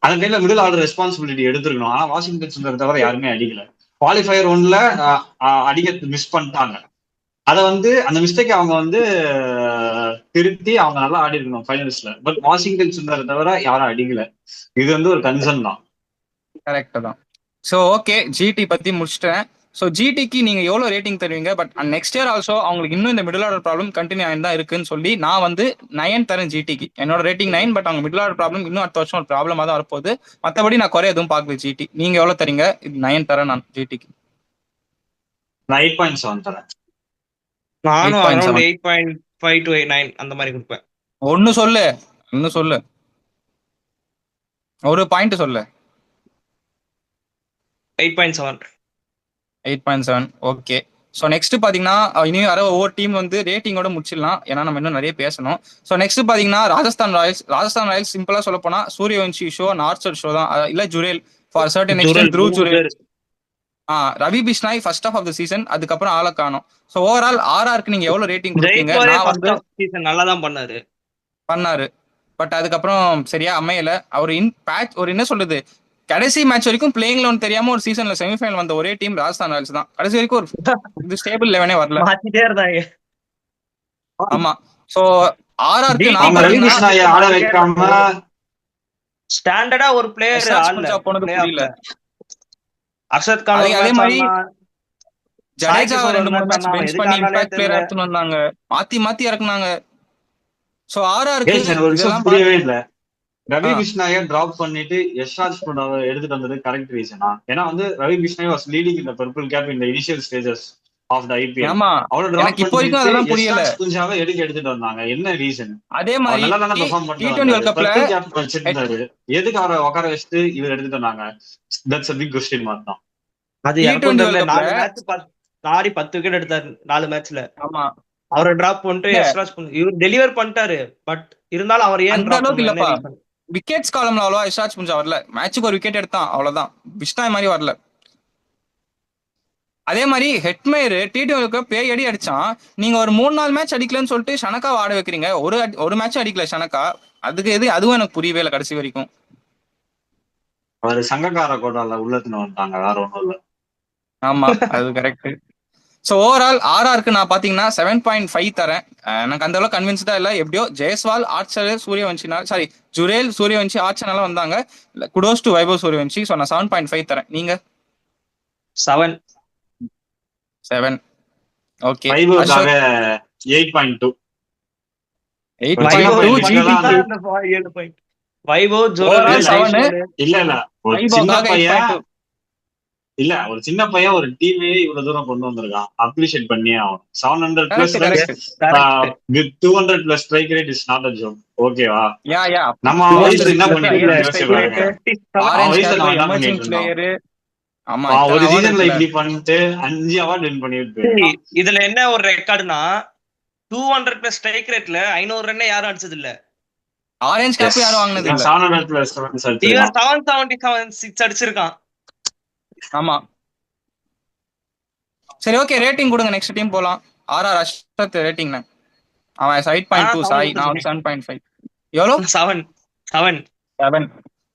அந்த டைம்ல மிடில் ஆர்டர் ரெஸ்பான்சிபிலிட்டி எடுத்துருக்கணும். ஆனா வாஷிங்டன் சுந்தர் தவிர யாருமே அடிக்கல. குவாலிஃபயர் 1ல அடிக்க மிஸ் பண்ணிட்டாங்க. அதை வந்து அந்த மிஸ்டேக் அவங்க வந்து திருத்தி அவங்க நல்லா ஆடி இருக்கணும் ஃபைனல்ஸ்ல. பட் வாஷிங்டன் சுந்தர் தவிர யாரும் அடிக்கல. இது வந்து ஒரு கன்சர்ன் தான். கரெக்ட் தான். சோ ஓகே, ஜிடி பத்தி முடிச்சிட்டேன். சோ ஜிடிக்கு நீங்க எவ்வளவு ரேட்டிங் தருவீங்க? பட் நெக்ஸ்ட் இயர் ஆல்சோ அவங்களுக்கு இன்னும் இந்த மிடில் ஆர்டர் ப்ராப்ளம் கண்டினியூ ஆயிட்டு தான் இருக்குன்னு சொல்லி நான் வந்து 9 தரேன் ஜிடிக்கு. என்னோட ரேட்டிங் 9. பட் அவங்க மிடில் ஆர்டர் ப்ராப்ளம் இன்னும் அடுத்த வருஷம் ஒரு ப்ராப்ளமா தான் வரப்போகுது. மற்றபடி நான் குறை எதுவும் பார்க்கல ஜிடி. நீங்க எவ்வளவு தரீங்க? இது 9 தரேன் நான் ஜிடிக்கு. நான் 8.7 தரேன். நானும் 8.7. அரௌண்ட் 8.5 to 9 அந்த மாதிரி கொடுப்பேன். ஒன்னு சொல்லு ஒரு பாயிண்ட் சொல்லு. 8.7. 8.7. ஓகே. ஸோ நெக்ஸ்ட் பாத்தீங்கன்னா இனியும் யாரோ ஒவ்வொரு டீம் வந்து ரேட்டிங்கோட முடிச்சிடலாம். ஏன்னா நம்ம இன்னும் நிறைய பேசணும். ஸோ நெக்ஸ்ட் பாத்தீங்கன்னா ராஜஸ்தான் ராயல்ஸ் சிம்பிளா சொல்ல போனா சூரியவன்ஷி ஷோ, நார்ச்சர் ஷோ தான். இல்ல Jurel for certain extent through Jurel. Ravi Bishnoi first of the season, அதுக்கப்புறம் ஆள காணோம். ஸோ ஓவரால் ஆர்ஆருக்கு நீங்க எவ்வளவு ரேட்டிங் கொடுப்பீங்க? ஜெயிக்கோரே நான் ஃபர்ஸ்ட் வந்து ஆஃப் சீசன் நல்லா தான் பண்ணாரு. பண்ணாரு, பட் அதுக்கப்புறம் சரியா அமையல. அவர் ஒரு என்ன சொல்றது, கடைசி மேட்ச் வரைக்கும் பிளேயிங் லெவன் தெரியாம ஒரு சீசன்ல செமிஃபைனல் வந்த ஒரே டீம் ராஜஸ்தான் ராயல்ஸ் தான். கடைசி வரைக்கும் ஒரு இது ஸ்டேபிள் லெவனே வரல. மாத்திட்டே இருந்தாங்க. ஆமா. சோ ஆர்ஆருக்கு நான் அவங்க ரவி பாத்தீங்கன்னா கிருஷ்ணாயை ஆட வைக்காம ஸ்டாண்டர்டா ஒரு பிளேயர் யஷ்ராஜ் பஞ்சாப் போனது புரியல. அர்ஷத் கான் அதே மாதிரி ஜடேஜா கிஷோர் 2-3 மேட்ச் ஆடுனான், பெஞ்ச் எதுக்கு பண்ணி ஆடுனானே இம்பாக்ட் பிளேயர் தெரியல. எடுத்துட்டு வந்தாங்க, மாத்தி இறக்குனாங்க. சோ ஏய், ஆர்ஆருக்கு எனக்கு ஒரு விஷயம் இதெல்லாம் புரியவே இல்ல. ரவி ஆ. கிருஷ்ணாயை டிராப் பண்ணிட்டு யஷ்ராஜ் பண்டாவை எடுத்துட்டு வந்தது கரெக்ட் ரீசனா? ஏன்னா வந்து ரவி கிருஷ்ணாய் வாஸ் லீடிங் இந்த பர்பிள் கேப் இந்த initial stages of the IPL. ஆமா, அவரை டிராப் எனக்கு இப்போ வரைக்கும் அதெல்லாம் பண்ணிட்டு புரியல. யஷ்ராஜ் புஞ்சாவை எடுத்துட்டு வந்தாங்க, என்ன ரீசன்? அதே அவர் மாதிரி நல்லா தானே பெர்ஃபார்ம் பண்ணிட்டு T20 வந்தாரு, வேர்ல்ட் கப்ல பர்பிள் கேப் வச்சிருந்தாரு, எதுக்கு அவரை உட்கார வச்சுட்டு இவர் எடுத்துட்டு வந்தாங்க? That's a big question mark தான். அது T20 எனக்கும் தெரியல. வேர்ல்ட் 4 கப்ல மேட்ச் 10 விக்கெட் எடுத்தாரு 4 மேட்ச்ல. ஆமா, அவரை டிராப் பண்ணிட்டு இல்ல யஷ்ராஜ் இவர் டெலிவர் பண்ணிட்டாரு. பட் இருந்தாலும் அவர் ஏன் அந்த டிராப் அளவுக்கு பண்ணல, என்ன இல்லப்பா. ரீசன்? விக்கெட்ஸ் காலம்ல அவ்வளவா யஷ்ராஜ் புஞ்சா வரல. மேட்சுக்கு ஒரு விக்கெட் எடுத்தான், அவ்வளவுதான். பிஷ்னாய் மாதிரி வரல. அதே மாதிரி ஹெட்மேயர் T20 பேய் அடி அடிச்சான். நீங்க ஒரு 3-4 மேட்ச் அடிக்கலன்னு சொல்லிட்டு ஷனக்கா ஆட வைக்கிறீங்க. ஒரு மேட்ச் அடிக்கல ஷனக்கா. அதுக்கு அதுவும் எனக்கு புரியவே இல்லை கடைசி வரைக்கும். அவர் சங்கக்கார கோட்டால உள்ளத்துன்னு வந்துட்டாங்க, வேற ஒண்ணும் இல்ல. ஆமா, அது கரெக்ட். ஸோ ஓவரால் ஆர்ஆருக்கு நான் பாத்தீங்கன்னா 7.5 தரேன். எனக்கு அந்த அளவுக்கு கன்வின்ஸ்டா இல்லை. எப்படியோ ஜெயஸ்வால், ஆர்ச்சர், சூரியவன்ஷினால ஜுரேல், சூரியவன்ஷி, ஆர்ச்சனால வந்தாங்க. Kudos to Vaibhav Suryavanshi. So நான் 7.5 தரேன். நீங்க 7. 7. ஓகே. வைபவுக்காக 8.2. 8.2 வைபவ், Overall 7. இல்ல ஒரு சின்ன பையன் இல்ல ஒரு சின்ன பையன் ஒரு டீமே இவ்வளவு தூரம் கொண்டு வந்திருக்கான், அப்ரிஷியேட் பண்ணியே ஆகும். 700 plus with 200 plus strike rate is not a joke. ஓகேவா? நம்ம வயசுல என்ன பண்ணிட்டு யோசிச்சு பாருங்க. ஆமா, ஒரு சீசன்ல இப்படி பண்ணிட்டு 5 அவார்ட் வின் பண்ணிட்டு. இதுல என்ன ஒரு ரெக்கார்டுனா 200 பிளஸ் ஸ்ட்ரைக் ரேட்ல 500 ரன் யாரும் அடிச்சது இல்ல. ஆரஞ்சு கேப் யாரும் வாங்குனது இல்ல. 700 பிளஸ் ரன்ஸ் இவன் 777 அடிச்சிருக்கான். ஆமா, சரி ஓகே, ரேட்டிங் கொடுங்க. நெக்ஸ்ட் டீம் போலாம். ஆர்ஆர் அஷ்ரத் ரேட்டிங் அவன் 8.2, சாய் நான் 7.5. எவ்வளோ? 7.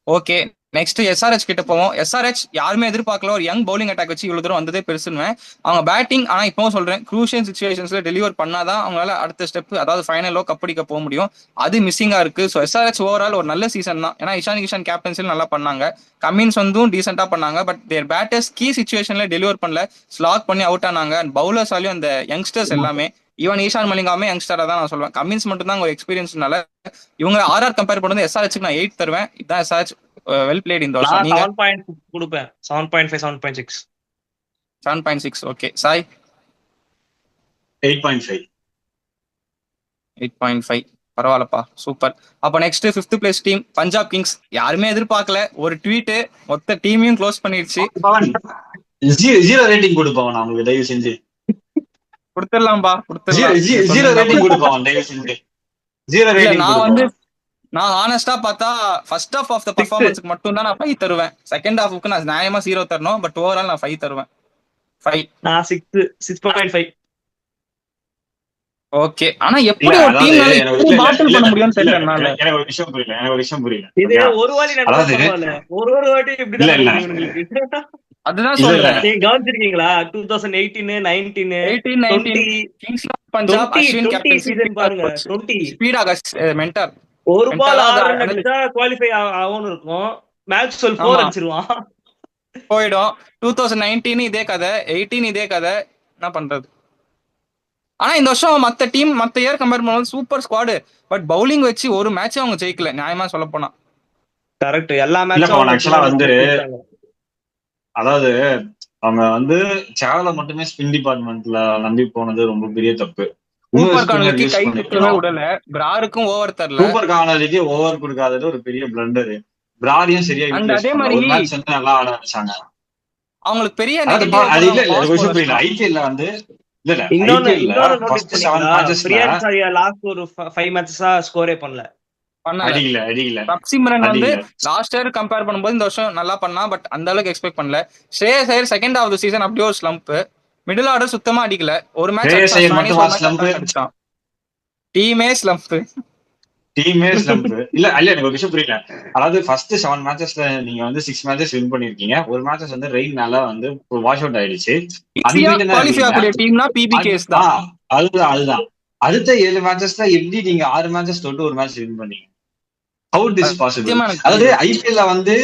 ஓகே, நெக்ஸ்ட் எஸ்ஆர்ஹெச் கிட்ட போவோம். எஸ்ஆர்ஹெச் யாருமே எதிர்பார்க்கல, ஒரு யங் பவுலிங் அட்டாக் வச்சு இவ்வளவு தூரம் வந்ததே பெருசுன்னு. அவங்க பேட்டிங், ஆனா இப்பவும் சொல்றேன், க்ரூஷியல் சிச்சுவேஷன்ஸ்ல டெலிவர் பண்ணாதான் அவங்களால அடுத்த ஸ்டெப், அதாவது ஃபைனலோ கப்படிக்க போக முடியும். அது மிஸ்ஸிங்கா இருக்கு. ஸோ எஸ்ஆர்ஹெச் ஓவரால் ஒரு நல்ல சீசன் தான். ஏன்னா இஷான் கிஷன் கேப்டன்சில் நல்லா பண்ணாங்க, கமின்ஸ் டீசென்டா பண்ணாங்க. பட் தேர் பேட்டர்ஸ் கீ சிச்சுவேஷன்ல டெலிவர் பண்ணல, ஸ்லாக் பண்ணி அவுட் ஆனாங்க. அண்ட் பவுலர்ஸாலையும் அந்த யங்ஸ்டர்ஸ் எல்லாமே, ஈவன் ஈஷான் மலிங்காமே யங்ஸ்டரா தான் நான் சொல்லுவேன். கமின்ஸ் மட்டும் தான் ஒரு எக்ஸ்பீரியன்ஸ்னால இவங்க ஆர்ஆர் கம்பேர் பண்ணுறது எஸ்ஆர்ஹெச்சுக்கு நான் 8 தருவேன். இதான் எஸ்ஆர்ஹெச் வெல் பிளேட் இந்த வருஷம். நீங்க 7.6 கொடுப்பேன். 7.5 7.6 7.6. ஓகே, சாய் 8.5. 8.5 பரவாயில்லப்பா, சூப்பர். அப்ப next 5th place team Punjab Kings. யாருமே எதிர்பார்க்கல, ஒரு ட்வீட் மொத்த டீமையும் க்ளோஸ் பண்ணிடுச்சு. ஜீரோ ரேட்டிங் கொடுப்பவன் அவங்களுக்கு தயவு செஞ்சு கொடுத்துடலாம்பா, ஜீரோ ரேட்டிங் கொடுப்பவன் தயவு செஞ்சு ஜீரோ ரேட்டிங். நான் ஹானஸ்டா பார்த்தா ஃபர்ஸ்ட் ஹாஃப் ஆஃப் த பெர்ஃபார்மன்ஸ்க்கு மட்டும் தான் நான் 5 தருவேன். செகண்ட் ஹாஃப்க்கு நான் நியாயமா 0 தரணும். பட் ஓவரால் நான் 5 தருவேன். 5. நான் 6.5. ஓகே, ஆனா எப்படி ஒரு டீம்னால இப்படி பாட்டில் பண்ண முடியும்னு தெரியல. எனக்கு ஒரு விஷயம் புரியல. இது ஒரு வாட்டி நடக்கல, ஒரு வாட்டி இப்படி தான். அதுதான் சொல்றேன். நீங்க கவனிச்சிருக்கீங்களா? 2018 19 18 kings of Punjab Ashwin captain season பாருங்க. 20 ஸ்பீட் மென்டர் ஒரு பால் 6 ரன் அடிச்சா குவாலிஃபை ஆகும்னு இருக்கும். மேக்ஸ்வெல் 4 அடிச்சிருவான், போயிடும். 2019 இதே கதை, 18 இதே கதை. என்ன பண்றது? ஆனா இந்த வருஷம் மத்த டீம் மத்த இயர் கம்பேர் பண்ணும்போது சூப்பர் ஸ்குவாடு. பட் பவுலிங் வச்சு ஒரு மேட்ச் அவங்க ஜெயிக்கல, நியாயமா சொல்ல போனா. கரெக்ட். எல்லா மேட்சும் ஆக்சுவலா அதாவது அவங்க சேவல மட்டுமே ஸ்பின் டிபார்ட்மெண்ட்ல நம்பி போனது ரொம்ப பெரிய தப்பு. சூப்பர் கார்னருக்கு கை கொடுக்கவே விடல, பிராருக்கும் ஓவர் தரல. சூப்பர் கார்னருக்கு ஓவர் கொடுக்காதது ஒரு பெரிய பிளண்டர். பிராரியும் சரியா அதே மாதிரி நல்லா ஆட வச்சாங்க. அவங்களுக்கு பெரிய ஐபிஎல்ல இன்னொன்னு லாஸ்ட் ஒரு 5 மேட்சஸா ஸ்கோரே பண்ணல. பண்ணல. அடிக்கல அடிக்கல சப்சிமரன் வந்து அடிக்கல. லாஸ்ட் இயர் கம்பேர் பண்ணும்போது இந்த வருஷம் நல்லா பண்ணா, பட் அந்த அளவுக்கு எக்ஸ்பெக்ட் பண்ணல. Shreyas Iyer second half the season அப்படியே ஒரு ஸ்லம்ப். மிடில் ஆர்டர் சுத்தமா அடிக்கல. ஒரு மேட்ச் ஸ்ரேயஸ் அடிச்சான், ஐயர் ஸ்டானிஸ் மட்டுமா ஒரு மேட்ச் ஸ்லம்ப்? அட்டாக் அடிச்சான். டீமே ஸ்லம்ப். டீமே ஸ்லம்ப். இல்ல இல்ல எனக்கு ஒரு விஷயம் புரியல. அதாவது ஃபர்ஸ்ட் 7 மேட்சஸ்ல நீங்க வந்து 6 மேட்சஸ் வின் பண்ணிருக்கீங்க. ஒரு மேட்சஸ் வந்து ரெயின்னால வந்து வாஷ் அவுட் ஆயிடுச்சு. ஈஸியா அன்பிட்டனா குவாலிஃபை இருக்கீங்க. ஆகக்கூடிய டீம்னா பிபிகேஸ் தான். அதுதான். அடுத்த 7 மேட்சஸ்ல எப்படி நீங்க 6 மேட்சஸ் தொட்டு ஒரு மேட்ச் வின் பண்ணீங்க? How it is possible? சத்தியமா எனக்கு அதாவது புரியல. ஐபிஎல்ல வந்து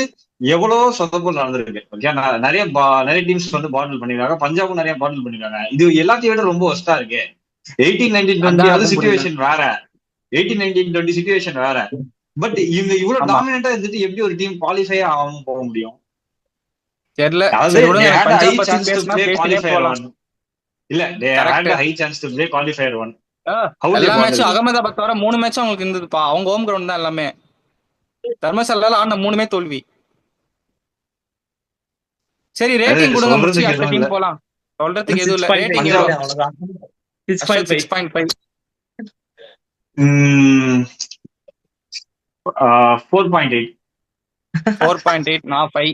எவ்வளவு சொதப்பல் நடந்திருக்கு. ஓகே, நிறைய நிறைய டீம்ஸ் வந்து பாட்டில் பண்ணிருக்காங்க. பஞ்சாபும் நிறைய பாட்டில் பண்ணிருக்காங்க. இது எல்லாத்தையும் விட ரொம்ப ஒஸ்டா இருக்கு. 18-19-20 அதான் அது எனக்கும் புரியல. சிச்சுவேஷன் வேற. 18-19-20 சிச்சுவேஷன் வேற. பட் இவங்க இவ்வளவு ஆமா, டாமினண்டா இருந்துட்டு எப்படி ஒரு டீம் குவாலிஃபை ஆகாம போக முடியும்? தெரியல. அதாவது சரி they விடுங்க, எனக்கு had a high பஞ்சாப் பத்தி chance to பேசினா play பேசினே qualifier போலாம். one. இல்ல, they had correct. a high chance to play qualifier one. How they எல்லா bottled மேட்சும் it? அகமதாபாத் தவிர 3 மேட்சும் அவங்களுக்கு இருந்ததுப்பா. அவங்க ஹோம் கிரவுண்ட் தான் எல்லாமே. தர்மசாலால ஆன 3மே தோல்வி. சரி ரேட்டிங் அதாவது கொடுங்க, முடிச்சு சொல்றதுக்கு அடுத்த எதுவும் இல்ல. டீம் போலாம். சொல்றதுக்கு எதுவும் இல்ல. 6.5 ரேட்டிங் எவ்வளோ? பஞ்சாப் அவ்வளவுதான். அஸ்வத் 6.5. 6.5. 4.8. 4.8. நான் 5.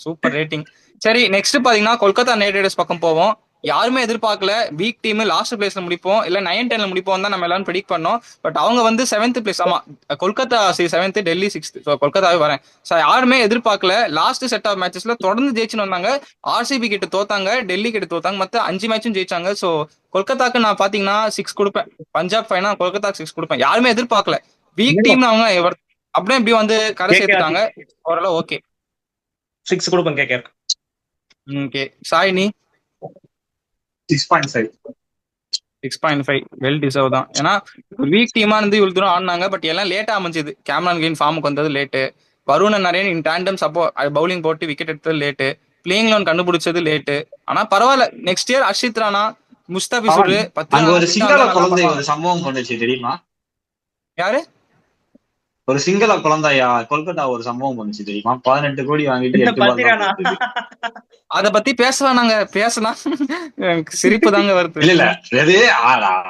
Super rating. சரி நெக்ஸ்ட் பாத்தீங்கன்னா கொல்கத்தா நைட் ரைடர்ஸ் பக்கம் போவோம். யாருமே எதிர்பார்க்கல வீக் டீம் லாஸ்ட் பிளேஸ்ல முடிப்போம் இல்ல 9-10ல முடிப்போம் தான் நம்ம எல்லாரும் ப்ரெடிக்ட் பண்ணோம். பட் அவங்க வந்து 7th பிளேஸ். ஆமா, Kolkata 7th, Delhi 6th. So கொல்கத்தாவே வரேன். ஸோ யாருமே எதிர்பார்க்கல. லாஸ்ட் செட் ஆஃப் மேட்சஸ்ல தொடர்ந்து ஜெயிச்சுன்னு வந்தாங்க. ஆர்சிபி கிட்ட தோத்தாங்க, டெல்லி கிட்ட தோத்தாங்க, மத்த 5 மேட்சும் ஜெயிச்சாங்க. ஸோ கொல்கத்தாக்கு நான் பாத்தீங்கன்னா 6 கொடுப்பேன். பஞ்சாப் ஃபைனா கொல்கத்தாக்கு 6 கொடுப்பேன். யாருமே எதிர்பார்க்கல. வீக் டீம் அவங்க அப்படியே இப்படி வந்து கரை கேகேஆர் சேர்த்துட்டாங்க. ஓரளவு ஓகே. 6 கொடுப்பேன் கேகேஆர். ஓகே சாய் நீ? 6.5. 6.5 வெல் டிசர்வ் தான். ஏன்னா வீக் டீமா இருந்து இவ்வளவு தூரம் ஆடினாங்க. பட் எல்லாம் லேட்டா அமைஞ்சது. கேமரான் கிரீன் ஃபார்முக்கு வந்தது லேட்டு. வருணன் நிறைய இன் டேண்டம் பவுலிங் போட்டு விக்கெட் எடுத்தது லேட்டு. பிளேயிங் லோன் கண்டுபிடிச்சது லேட்டு. ஆனா பரவாயில்ல. நெக்ஸ்ட் இயர் அர்ஷித் ராணா, முஸ்தாபிசுர் அவன் 10 அங்க ரன் ஒரு விட்டா சிங்கள வந்தா நல்லா குழந்தை பண்ணுவாங்க. ஒரு சம்பவம் பண்ணுச்சு தெரியுமா? யாரு? ஒரு சிங்கள குழந்தையா கொல்கத்தா ஒரு சம்பவம் பண்ணுச்சு தெரியுமா? 18 கோடி வாங்கிட்டு 8 பால் தான் பத்திரானா? போட்டுது. அத பத்தி பேசலாம். நாங்க பேசலாம். எனக்கு சிரிப்பு தாங்க வருது. இல்ல இல்ல, அது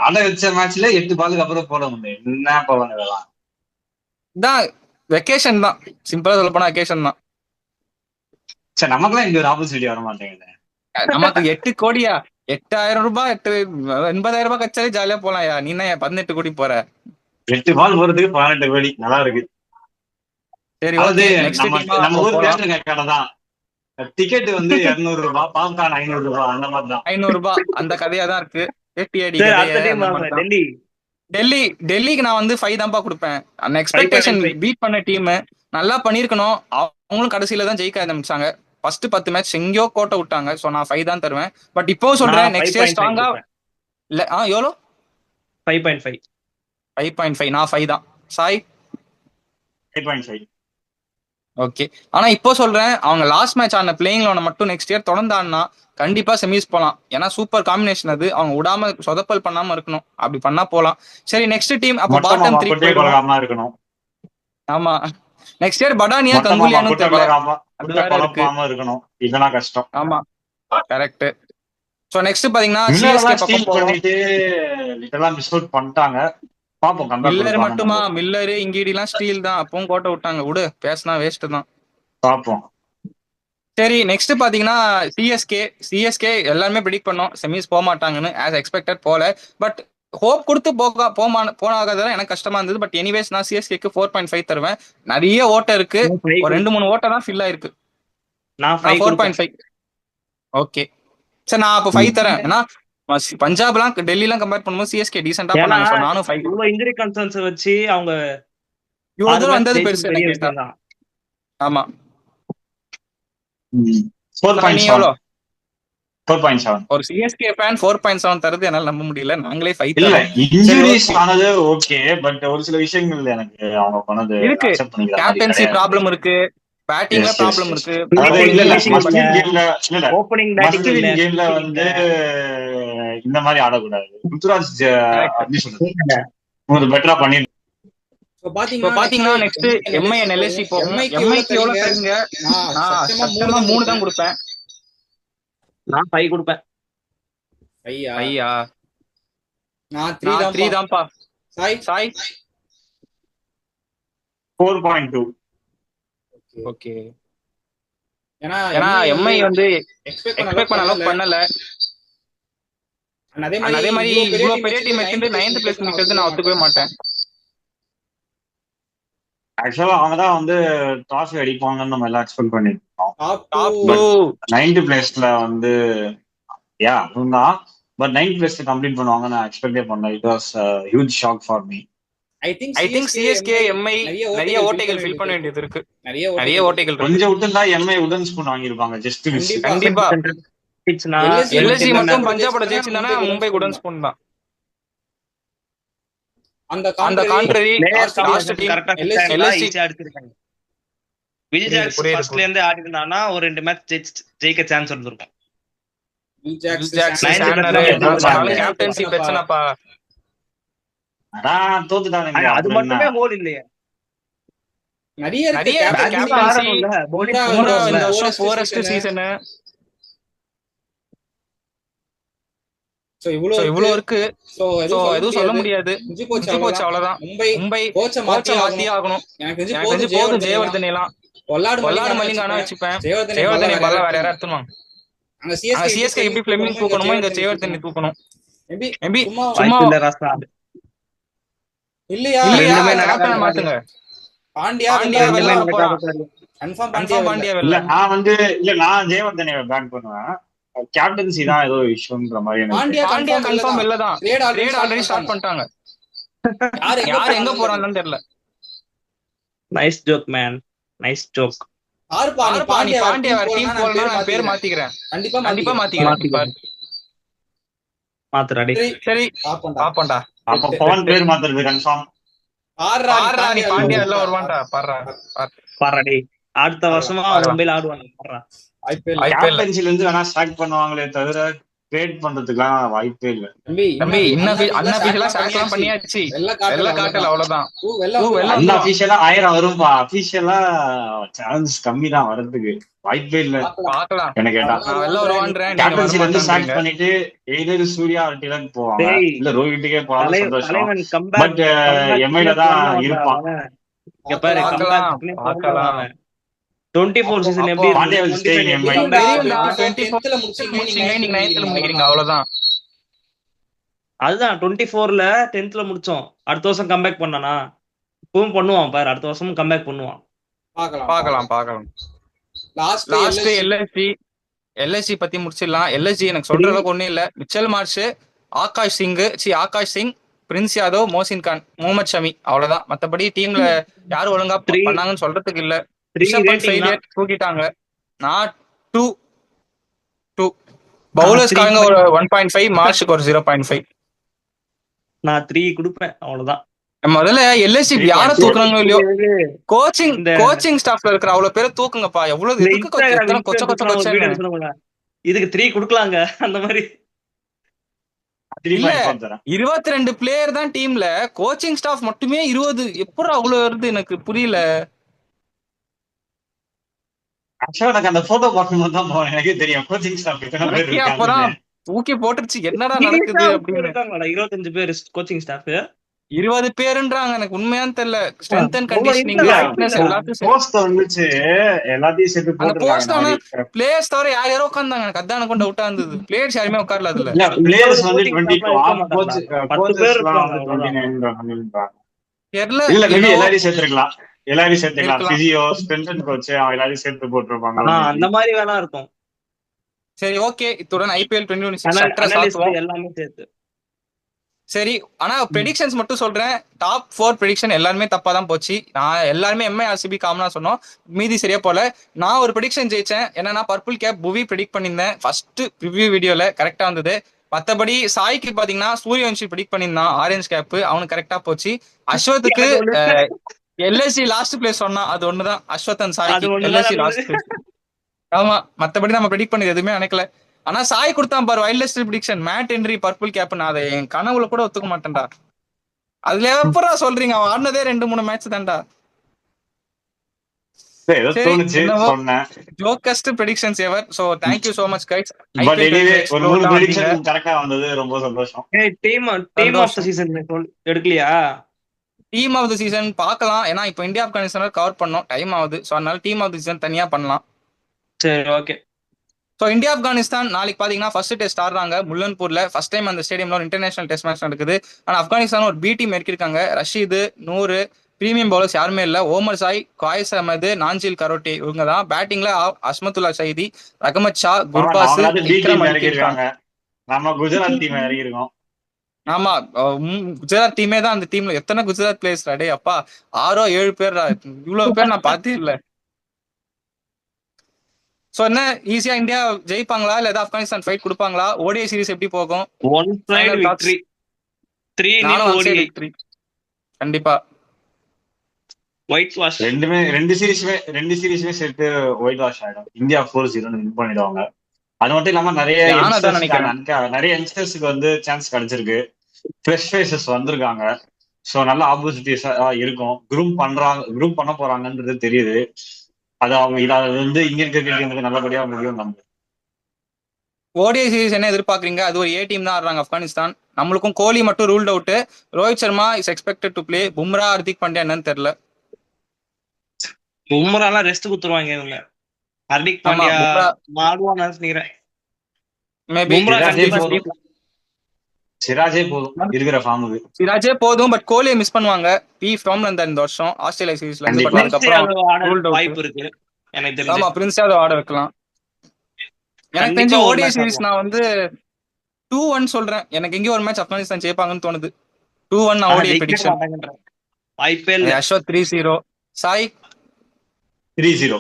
ஆட வச்ச மேட்ச்ல 8 பாலுக்கு அப்புறம் போட முடியும். என்ன பவன் இதெல்லாம்? தான் வெக்கேஷன் தான். சிம்பிளா சொல்ல போனா வெக்கேஷன் தான். சரி, நமக்குலாம் இங்க ஒரு ஆப்பர்ச்சுனிட்டி வர மாட்டேங்குது. நமக்கு 8 கோடியா? 8,000 ரூபாய் 80,000 ரூபாய் கச்சாலே ஜாலியா போலாம். நீ என்ன 18 கோடி போற? 8 பால் போறதுக்கு 18 கோடி நல்லா இருக்கு. சரி அதாவது ஓகே. நெக்ஸ்ட் டீமா நம்ம ஊர் போலாம். தேட்டருங்க கடை தான். டிக்கெட் வந்து 200 ரூபாய், பாப்கார்ன் 500 ரூபாய், அந்த மாதிரி தான். 500 ரூபாய் அந்த கதையா தான் இருக்கு. ஏடி சரி, கதைய அடுத்த டீம் அந்த வாங்க. மாதிரி தான். டெல்லி. டெல்லிக்கு நான் வந்து 5 தான்ப்பா கொடுப்பேன். அந்த 5.5. எக்ஸ்பெக்டேஷன் பீட் பண்ண டீம் நல்லா பண்ணிருக்கணும். அவங்களும் கடைசியில தான் ஜெயிக்க ஆரம்பிச்சாங்க. ஃபர்ஸ்ட் 10 மேட்ச் எங்கேயோ கோட்டை விட்டாங்க. சோ நான் 5 தான் தருவேன். பட் இப்போ சொல்றேன் நான் நெக்ஸ்ட் இயர் 5.5 ஸ்ட்ராங்கா கொடுப்பேன். இல்ல. எவ்வளோ? 5.5. 5.5. நான் 5 தான். சாய்? 8.5. ஓகே. ஆனா இப்போ சொல்றேன் அவங்க லாஸ்ட் மேட்ச் ஆன பிளேயிங் லோனை மட்டும் நெக்ஸ்ட் இயர் தொடர்ந்து ஆடினா கண்டிப்பா செமிஸ் போலாம். ஏன்னா சூப்பர் காம்பினேஷன் அது. அவங்க விடாம சொதப்பல் பண்ணாம இருக்கணும். அப்படி பண்ணா போலாம். சரி நெக்ஸ்ட் டீம் அப்ப மொத்தமா பாட்டம் 3 மொக்கட்டே போயிடுவோம். கொலகாம இருக்கணும். ஆமா, நெக்ஸ்ட் இயர் படானியா மொத்தமா கங்குலியானு மொக்கட்டை தெரியல. கொலகாம அது உள்ள வேற இருக்கு. குழப்பாம இருக்கணும். இதெல்லாம் கஷ்டம். ஆமா கரெக்ட். சோ நெக்ஸ்ட் பாத்தீங்கன்னா மில்லர் சிஎஸ்கே எல்லாம் பக்கம் ஸ்டீல் போவோம். பண்ணிட்டு லிட்டரலா மிஸ் அவுட் பண்ணிட்டாங்க. பாப்போம் கம்பேர் மில்லர் கொடுப்பாங்க மட்டுமா? நம்ம. மில்லரு இங்கீடி எல்லாம் ஸ்டீல் தான். அப்பவும் கோட்டை விட்டாங்க. விடு, பேசினா வேஸ்ட் தான். பாப்போம். சரி நெக்ஸ்ட் பாத்தீங்கன்னா சிஎஸ்கே எல்லாருமே ப்ரெடிக்ட் பண்ணோம் செமிஸ் போக மாட்டாங்கன்னு. ஆஸ் எக்ஸ்பெக்டட் போல. பட் ஹோப் கொடுத்து போனாதெல்லாம் எனக்கு கஷ்டமா இருந்தது. பட் எனிவேஸ் நான் சிஎஸ்கேக்கு 4.5 தருவேன். நிறைய ஓட்டை இருக்கு. ஒரு 2-3 ஓட்டை தான் ஃபில் ஆயிருக்கு. நான் நான் 5 கொடுப்பேன். 4.5. ஓகே சரி, நான் அப்போ 5 தரேன். ஏன்னா பஞ்சாப்லாம் டெல்லிலாம் கம்பேர் பண்ணும்போது சிஎஸ்கே டீசெண்டா ஏன்னா பண்ணாங்க. ஸோ நானும் 5 இவ்வளவு இன்ஜுரி கன்சர்ன்ஸ் வச்சு அவங்க இவ்வளவு 6 தூரம் மேட்ச் வந்தது ஜெயிச்சது பெருசு பெரிய என்ன கேட்டா. விஷயம் தான். ஆமா. நீ 4.7. எவ்வளோ? 4.7. ஒரு சிஎஸ்கே ஃபேன் 4.7 தருது என்னால நம்ப முடியல. நாங்களே 5 இல்ல, தரோம். இன்ஜுரிஸ் ஆனது ஓகே. பட் ஒரு சில விஷயங்கள் எனக்கு அவங்க பண்ணது இருக்கு. அக்செப்ட் பண்ணிக்கிற மாதிரி கேப்டன்சி கிடையாது. ப்ராப்ளம் இருக்கு. பேட்டிங்ல Yes, yes, ப்ராப்ளம் yes. இருக்கு. அதாவது Opening இல்ல இல்ல batting மஸ்ட் இல்ல. வின் கேம்ல இல்ல ஓப்பனிங் மஸ்ட் பேட்டிங் இல்ல. வின் கேம்ல வந்து இந்த மாதிரி ஆடக்கூடாது. ருத்துராஜ் அப்படி சொல்றது உங்களுக்கு பெட்டரா பண்ணி. இப்போ இப்போ பாத்தீங்கன்னா நெக்ஸ்ட் எம்ஐ எல்எஸ்சி போகும். எம்ஐக்கு எவ்வளவு தருவீங்க? நான் சத்தியமா 3 தான் கொடுப்பேன். நான் 5 கொடுப்பேன். ஐயா நான் நான் 3 தான்ப்பா. சாய் சாய் 4.2. ஓகே. ஏன்னா ஏன்னா எம்ஐ வந்து எக்ஸ்பெக்ட் எக்ஸ்பெக்ட் பண்ண அளவுக்கு பண்ணல. அதே அதே மாதிரி இவ்வளவு பெரிய டீம் வச்சுட்டு வச்சுட்டு 9th பிளேஸ் நிக்கிறது நான் ஒத்துக்கவே மாட்டேன். ஆக்சுவலா அவங்க தான் வந்து டிராஃபி அடிப்பாங்கன்னு நம்ம எல்லாம் எக்ஸ்பெக்ட் பண்ணிருக்கோம். டாப் But 2 9th பிளேஸ்ல வந்து அதுதான். பட் 9th பிளேஸ்ல கம்ப்ளீட் பண்ணுவாங்க நான் எக்ஸ்பெக்டே பண்ணல. It was huge shock for me. I think CSK Mi நிறைய ஓட்டைகள் ஃபில் பண்ண வேண்டியது இருக்கு. நிறைய ஓட்டைகள் இருக்கு. கொஞ்சம் விட்டுருந்தா எம்ஐ உடன் ஸ்பூன் வாங்கியிருப்பாங்க. ஜஸ்ட் கண்டிப்பா. எல்எஸ்ஜி மட்டும் பஞ்சாபோட ஜெயிச்சிருந்தானா மும்பை உடன் ஸ்பூன் தான். அந்த கான்ட்ரரி லாஸ்ட் டீம் எல்எஸ்ஜி அடிச்சிருக்காங்க. விஜய் ஜாக்ஸ் ஃபர்ஸ்ட்ல இருந்து ஆடி இருந்தானா ஒரு 2 மேட்ச் ஜெயிக்க சான்ஸ் இருந்திருக்கும். கேப்டன்சி பிரச்சனைப்பா. அதான் தோத்துட்டாங்க. அது மட்டுமே ஹோல் இல்லையே. நிறைய கேப்டன்சி இந்த வருஷம் போரஸ்ட் சீசன். சோ இவ்ளோ இருக்கு. சோ எதுவும் சொல்ல முடியாது. முடிஞ்சு போச்சு அவ்வளவுதான். மும்பை கோச்ச மாத்தி ஆகணும். எனக்கு தெரிஞ்சு போதும் ஜெயவர்தன் எல்லாம். பொல்லாடு மலிங்கானா வச்சுப்பேன். ஜெயவர்தனை பல்ல வேற யாரா எடுத்துவாங்க. அங்க சிஎஸ்கே எப்படி ஃபிளெமிங் தூக்கணுமோ இந்த ஜெயவர்தனை தூக்கணும். மேபி சும்மா இல்லையா கேப்டன் மாத்துங்க. பாண்டியா கன்ஃபார்ம் பாண்டியா இல்ல நான் வந்து நான் ஜெயவர்தனை பேக் பண்ணுவேன். கேப்டன்சி தான் ஏதோ இஷ்யூன்ற மாதிரி. பாண்டியா கன்ஃபார்ம் இல்லதான். ட்ரேட் ஆல்ரெடி ஸ்டார்ட் பண்ணிட்டாங்க. யார் எங்க போறாங்கன்னு தெரியல. Nice joke man, nice joke. Pandya team போலனா நான் பேர் மாத்திக்கிறேன். கண்டிப்பா மாத்திக்கிறேன். மாத்துறா டேய். சரி பாப்போம்டா. அப்ப பவன் பேர் மாத்துறது கன்ஃபார்ம். ஆறா நீ பாண்டியா எல்லாம் வருவான்டா. பாறா டேய். அடுத்த வருஷமா மும்பைல ஆடுவாங்க. பாறா கேப்டன்சில இருந்து வேணா ஸ்டார்ட் பண்ணுவாங்களே தவிர ட்ரேட் பண்றதுக்குலாம் வாய்ப்பே இல்ல. தம்பி அன்அபிஷியலா ஸ்டார்ட்லாம் பண்ணியாச்சு. வெள்ள காட்டல அவ்வளவுதான். அன்அபிஷியலா 1000 வரும்பா. அபிஷியலா சான்ஸ் கம்மி தான் வரதுக்கு. வாய்ப்பே இல்ல. பார்க்கலாம். என்ன கேட்டா வெள்ள வருவான்றேன். கேப்டன்சில இருந்து ஸ்டார்ட் பண்ணிட்டு எய்தர் சூர்யா டிலன் போவாங்க. இல்ல ரோஹிட்டுக்கே போவாங்க. சந்தோஷம். பட் எம்ஐல தான் இருப்பான். இங்க பாரு பார்க்கலாம். 24 சீசன் எப்படி அவ்வளவுதான். அதுதான் 24ல 10th முடிச்சோம். அடுத்த வருஷம் கம்பேக் பண்ணானா இப்பவும் பண்ணுவான் பாரு. அடுத்த வருஷமும் கம்பேக் பண்ணுவான். பார்க்கலாம். லாஸ்ட் எல்எஸ்ஜி பத்தி முடிச்சிடலாம். எல்எஸ்ஜி எனக்கு சொல்ற அளவுக்கு ஒண்ணும் இல்ல. மிச்சல் மார்ஷ், ஆகாஷ் சிங், பிரின்ஸ் யாதவ், மோசின் கான், முகமது ஷமி அவ்வளவுதான். மத்தபடி டீம்ல யாரும் ஒழுங்கா பண்ணாங்கன்னு சொல்றதுக்கு இல்ல. தூக்கிட்டாங்க. நான் 2 பவுலர்ஸ்காரங்க ஒரு 1.5, மார்ஷுக்கு ஒரு 0.5. நான் 3 கொடுப்பேன். அவ்வளவுதான். முதல்ல எல்எஸ்சி யார தூக்குறாங்களோ இல்லையோ கோச்சிங் ஸ்டாஃப்ல இருக்கிற அவ்வளவு பேரை தூக்குங்கப்பா. எவ்வளவு இதுக்கு 3 கொடுக்கலாங்க. அந்த மாதிரி 22 பிளேயர் தான் டீம்ல. கோச்சிங் ஸ்டாஃப் மட்டுமே 20. எப்படி அவ்வளவு வருது எனக்கு புரியல. எனக்கு அந்த போட்டோ பார்க்கும்போது தான் எனக்கே தெரியும் கோச்சிங் ஸ்டாஃப் அப்பதான் தூக்கி போட்டுருச்சு. என்னடா நடக்குது அப்படின்னு. 25 பேர் கோச்சிங் ஸ்டாஃப் 20 பேருன்றாங்க. எனக்கு உண்மையான்னு தெரியல. ஸ்ட்ரென்த் அண்ட் கண்டிஷனிங் போஸ்ட் வந்துச்சு. எல்லாத்தையும் சேர்த்து போட்டுருக்காங்க. பிளேயர்ஸ் தவிர யாரோ உட்கார்ந்தாங்க. எனக்கு அதான் கொஞ்சம் டவுட்டா இருந்தது. பிளேயர்ஸ் யாருமே உட்காரல அதுல. பிளேயர்ஸ் வந்து 22 கோச் பேர்லாம் வந்து 29 தெரியல. இல்ல மேபி எல்லாரையும் சேர்த்துக்கலாம். பிசியோ, ஸ்ட்ரென்த் கோச் எல்லாரையும் சேர்த்து போட்டுருப்பாங்க. அந்த மாதிரி வேணா இருக்கும். சரி ஓகே. இத்துடன் ஐபிஎல் 2026 எல்லாமே சேர்த்து. சரி ஆனா ப்ரெடிக்ஷன்ஸ் மட்டும் சொல்றேன். டாப் 4 ப்ரெடிக்ஷன் எல்லாருமே தப்பா தான் போச்சு. நான் எல்லாருமே எம்ஐ ஆர்சிபி காமனா சொன்னோம். மீதி சரியா போல. நான் ஒரு ப்ரெடிக்ஷன் ஜெயிச்சேன். என்னன்னா பர்பிள் கேப் புவி ப்ரெடிக்ட் பண்ணியிருந்தேன் ஃபர்ஸ்ட் ரிவ்யூ வீடியோல. கரெக்டா வந்தது. மத்தபடி சாய்க்கு பாத்தீங்கன்னா சூரியவன்ஷி ப்ரெடிக்ட் பண்ணியிருந்தான் ஆரஞ்சு கேப். அவனுக்கு கரெக்டா போச்சு. அஸ்வத்துக்கு எல்எஸ்சி லாஸ்ட் பிளேஸ் சொன்னா அது ஒண்ணுதான். அஸ்வத் அண்ட் சாய்க்கு எல்எஸ்சி லாஸ்ட் பிளேஸ். ஆமா மத்தபடி நம்ம ப்ரெடிக்ட் பண்ணது எதுவுமே நினைக்கல. ஆனா சாய் கொடுத்தான் பாரு wildest prediction mat Henry purple cap. நான் அதை என் கனவுல கூட ஒத்துக்க மாட்டேன்டா. அதுல எப்பரா சொல்றீங்க? அவன் ஆடினதே 2-3 மேட்ச் தான்டா. Jokiest predictions ever. So thank you so much guys. But anyway ஒரு 3 ப்ரெடிக்ஷன் கரெக்ட்டா வந்தது. ரொம்ப சந்தோஷம். டீம் ஆஃப் தி சீசன் எடுக்கலையா? டீம் ஆஃப் த சீசன் பார்க்கலாம். ஏன்னா இப்போ இந்தியா ஆப்கானிஸ்தான் கவர் பண்ணோம், டைம் ஆகுது. ஸோ அதனால டீம் ஆஃப் த சீசன் தனியா பண்ணலாம். சரி ஓகே. ஸோ இந்தியா ஆப்கானிஸ்தான் நாளைக்கு பார்த்தீங்கன்னா ஃபர்ஸ்ட் டெஸ்ட் ஆடுறாங்க முல்லன்பூர்ல. ஃபர்ஸ்ட் டைம் அந்த ஸ்டேடியம்ல ஒரு இன்டர்நேஷனல் டெஸ்ட் மேட்ச் நடக்குது. ஆனால் ஆப்கானிஸ்தான் ஒரு பி டீம் இறக்கிருக்காங்க. ரஷீது, நூறு, பிரீமியம் பவுலர்ஸ் யாருமே இல்லை. ஓமர் சாய், காய்ஸ் அஹமது, நாஞ்சில் கரோட்டி இவங்க தான். பேட்டிங்ல அஸ்மத்துல்லா சைதி, ரகமத் ஷா, குர்பாஸ், விக்ரம் அடிக்க இருக்காங்க. நம்ம குஜராத் டீம் இறங்கிருக்கோம். ஆமா, குஜராத் டீமே தான். அந்த டீம்ல எத்தனை குஜராத் பிளேயர்ஸ் டே அப்பா, 6-7 பேர். இவ்வளவு பேர் நான் பார்த்தே இல்ல. சோ என்ன ஈஸியா இந்தியா ஜெயிப்பாங்களா இல்ல ஏதாவது ஆப்கானிஸ்தான் ஃபைட் கொடுப்பாங்களா? ஓடிஐ சீரிஸ் எப்படி போகும்? One side victory 3-0 ODI victory கண்டிப்பா. Whitewash. ரெண்டு சீரிஸுமே சேர்த்து ஒயிட் வாஷ் ஆயிடும். இந்தியா 4-0 வின் பண்ணிடுவாங்க. அது மட்டும் இல்லாம நிறைய யங்ஸ்டர்ஸ்க்கு வந்து சான்ஸ் கிடைச்சிருக்கு. ஃப்ரெஷ் ஃபேசஸ் வந்திருக்காங்க. ஸோ நல்ல ஆப்பர்ச்சுனிட்டிஸ் இருக்கும். க்ரூம் பண்ண போறாங்கன்றது தெரியுது. அது அவங்க இதை வந்து இந்தியன் கிரிக்கெட் நல்லபடியா முடியும். நம்ம ஓடிஐ சீரிஸ் என்ன எதிர்பார்க்குறீங்க? அது ஒரு ஏ டீம் தான் ஆடுறாங்க ஆப்கானிஸ்தான். நம்மளுக்கும் கோலி மட்டும் ruled out. Rohit Sharma is expected to play. Bumrah, Hardik Pandya என்னன்னு தெரியல. பும்ராலாம் ரெஸ்ட் குடுத்துருவாங்க இவங்க. ஹர்திக் பாண்டியா மாடுவான்னு நினைக்கிறேன். மேபி சிராஜே போதும் இருக்கிற ஃபார்முக்கு. சிராஜே போதும், பட் கோலியை மிஸ் பண்ணுவாங்க. பி ஃபார்ம்ல இருந்தா இந்த வருஷம் ஆஸ்திரேலியா சீரிஸ்ல இருந்து. பட் அதுக்கப்புறம் வாய்ப்பு இருக்கு எனக்கு தெரிஞ்சு. ஆமா, பிரின்ஸ் யாதவ் ஆட வைக்கலாம். எனக்கு தெரிஞ்ச ஓடிஐ சீரிஸ் நான் வந்து 2-1 சொல்றேன். எனக்கு எங்கேயும் ஒரு மேட்ச் ஆப்கானிஸ்தான் ஜெயிப்பாங்கன்னு தோணுது. 2-1 நான் ODI prediction. IPL Ashwath 3-0, Sai 3-0.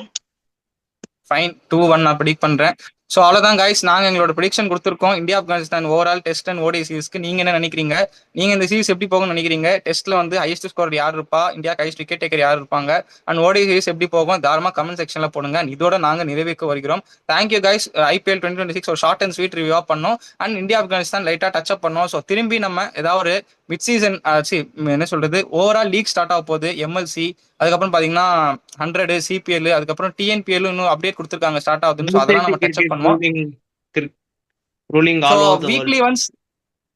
Fine, 2-1 நான் ப்ரெடிக்ட் பண்றேன். ஸோ அவ்வளோதான் கைஸ், நாங்கள் எங்களோட ப்ரெடிக்ஷன் கொடுத்துருக்கோம் India Afghanistan overall test and ODI சீரிஸ்க்கு. நீங்க என்ன நினைக்கிறீங்க? நீங்க இந்த சீரிஸ் எப்படி போகும்னு நினைக்கிறீங்க? டெஸ்ட்ல வந்து ஹையஸ்ட் ஸ்கோர் யார் இருப்பா? இந்தியா ஹையஸ்ட் விக்கெட் டேக்கர் யார் இருப்பாங்க? அண்ட் ஓடிஐ சீரிஸ் எப்படி போகும்? தாராளமா கமெண்ட் செக்ஷன்ல போடுங்க. இதோட நாங்க நிறைவேற்க வருகிறோம். Thank you guys. ஐபிஎல் 2026 ஒரு ஷார்ட் அண்ட் ஸ்வீட் ரிவ்யூ பண்ணோம். அண்ட் இந்தியா ஆப்கானிஸ்தான் லைட்டா டச் அப் பண்ணோம். ஸோ திரும்பி நம்ம ஏதாவது ஒரு மிட் சீசன் என்ன சொல்றது, ஓவரால் லீக் ஸ்டார்ட் ஆக போகுது. எம்எல்சி, அதுக்கப்புறம் பாத்தீங்கன்னா 100 சிபிஎல், அதுக்கப்புறம் டிஎன்பிஎல் இன்னும் அப்டேட் கொடுத்துருக்காங்க ஸ்டார்ட் ஆகுதுன்னு. ஸோ அதெல்லாம் நம்ம டச் அப் பண்ணுவோம்.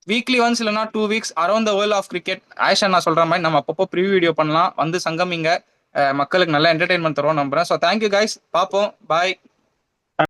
வீக்லி ஒன்ஸ் இல்லைனா 2 weeks around the world of cricket. Ayesha நான் சொல்ற மாதிரி நம்ம அப்பப்போ ப்ரிவியூ வீடியோ பண்ணலாம். வந்து சங்கமிங்க, மக்களுக்கு நல்ல என்டர்டைன்மெண்ட் தருவோம் நம்புறேன். ஸோ தேங்க்யூ கைஸ், பார்ப்போம். பாய்.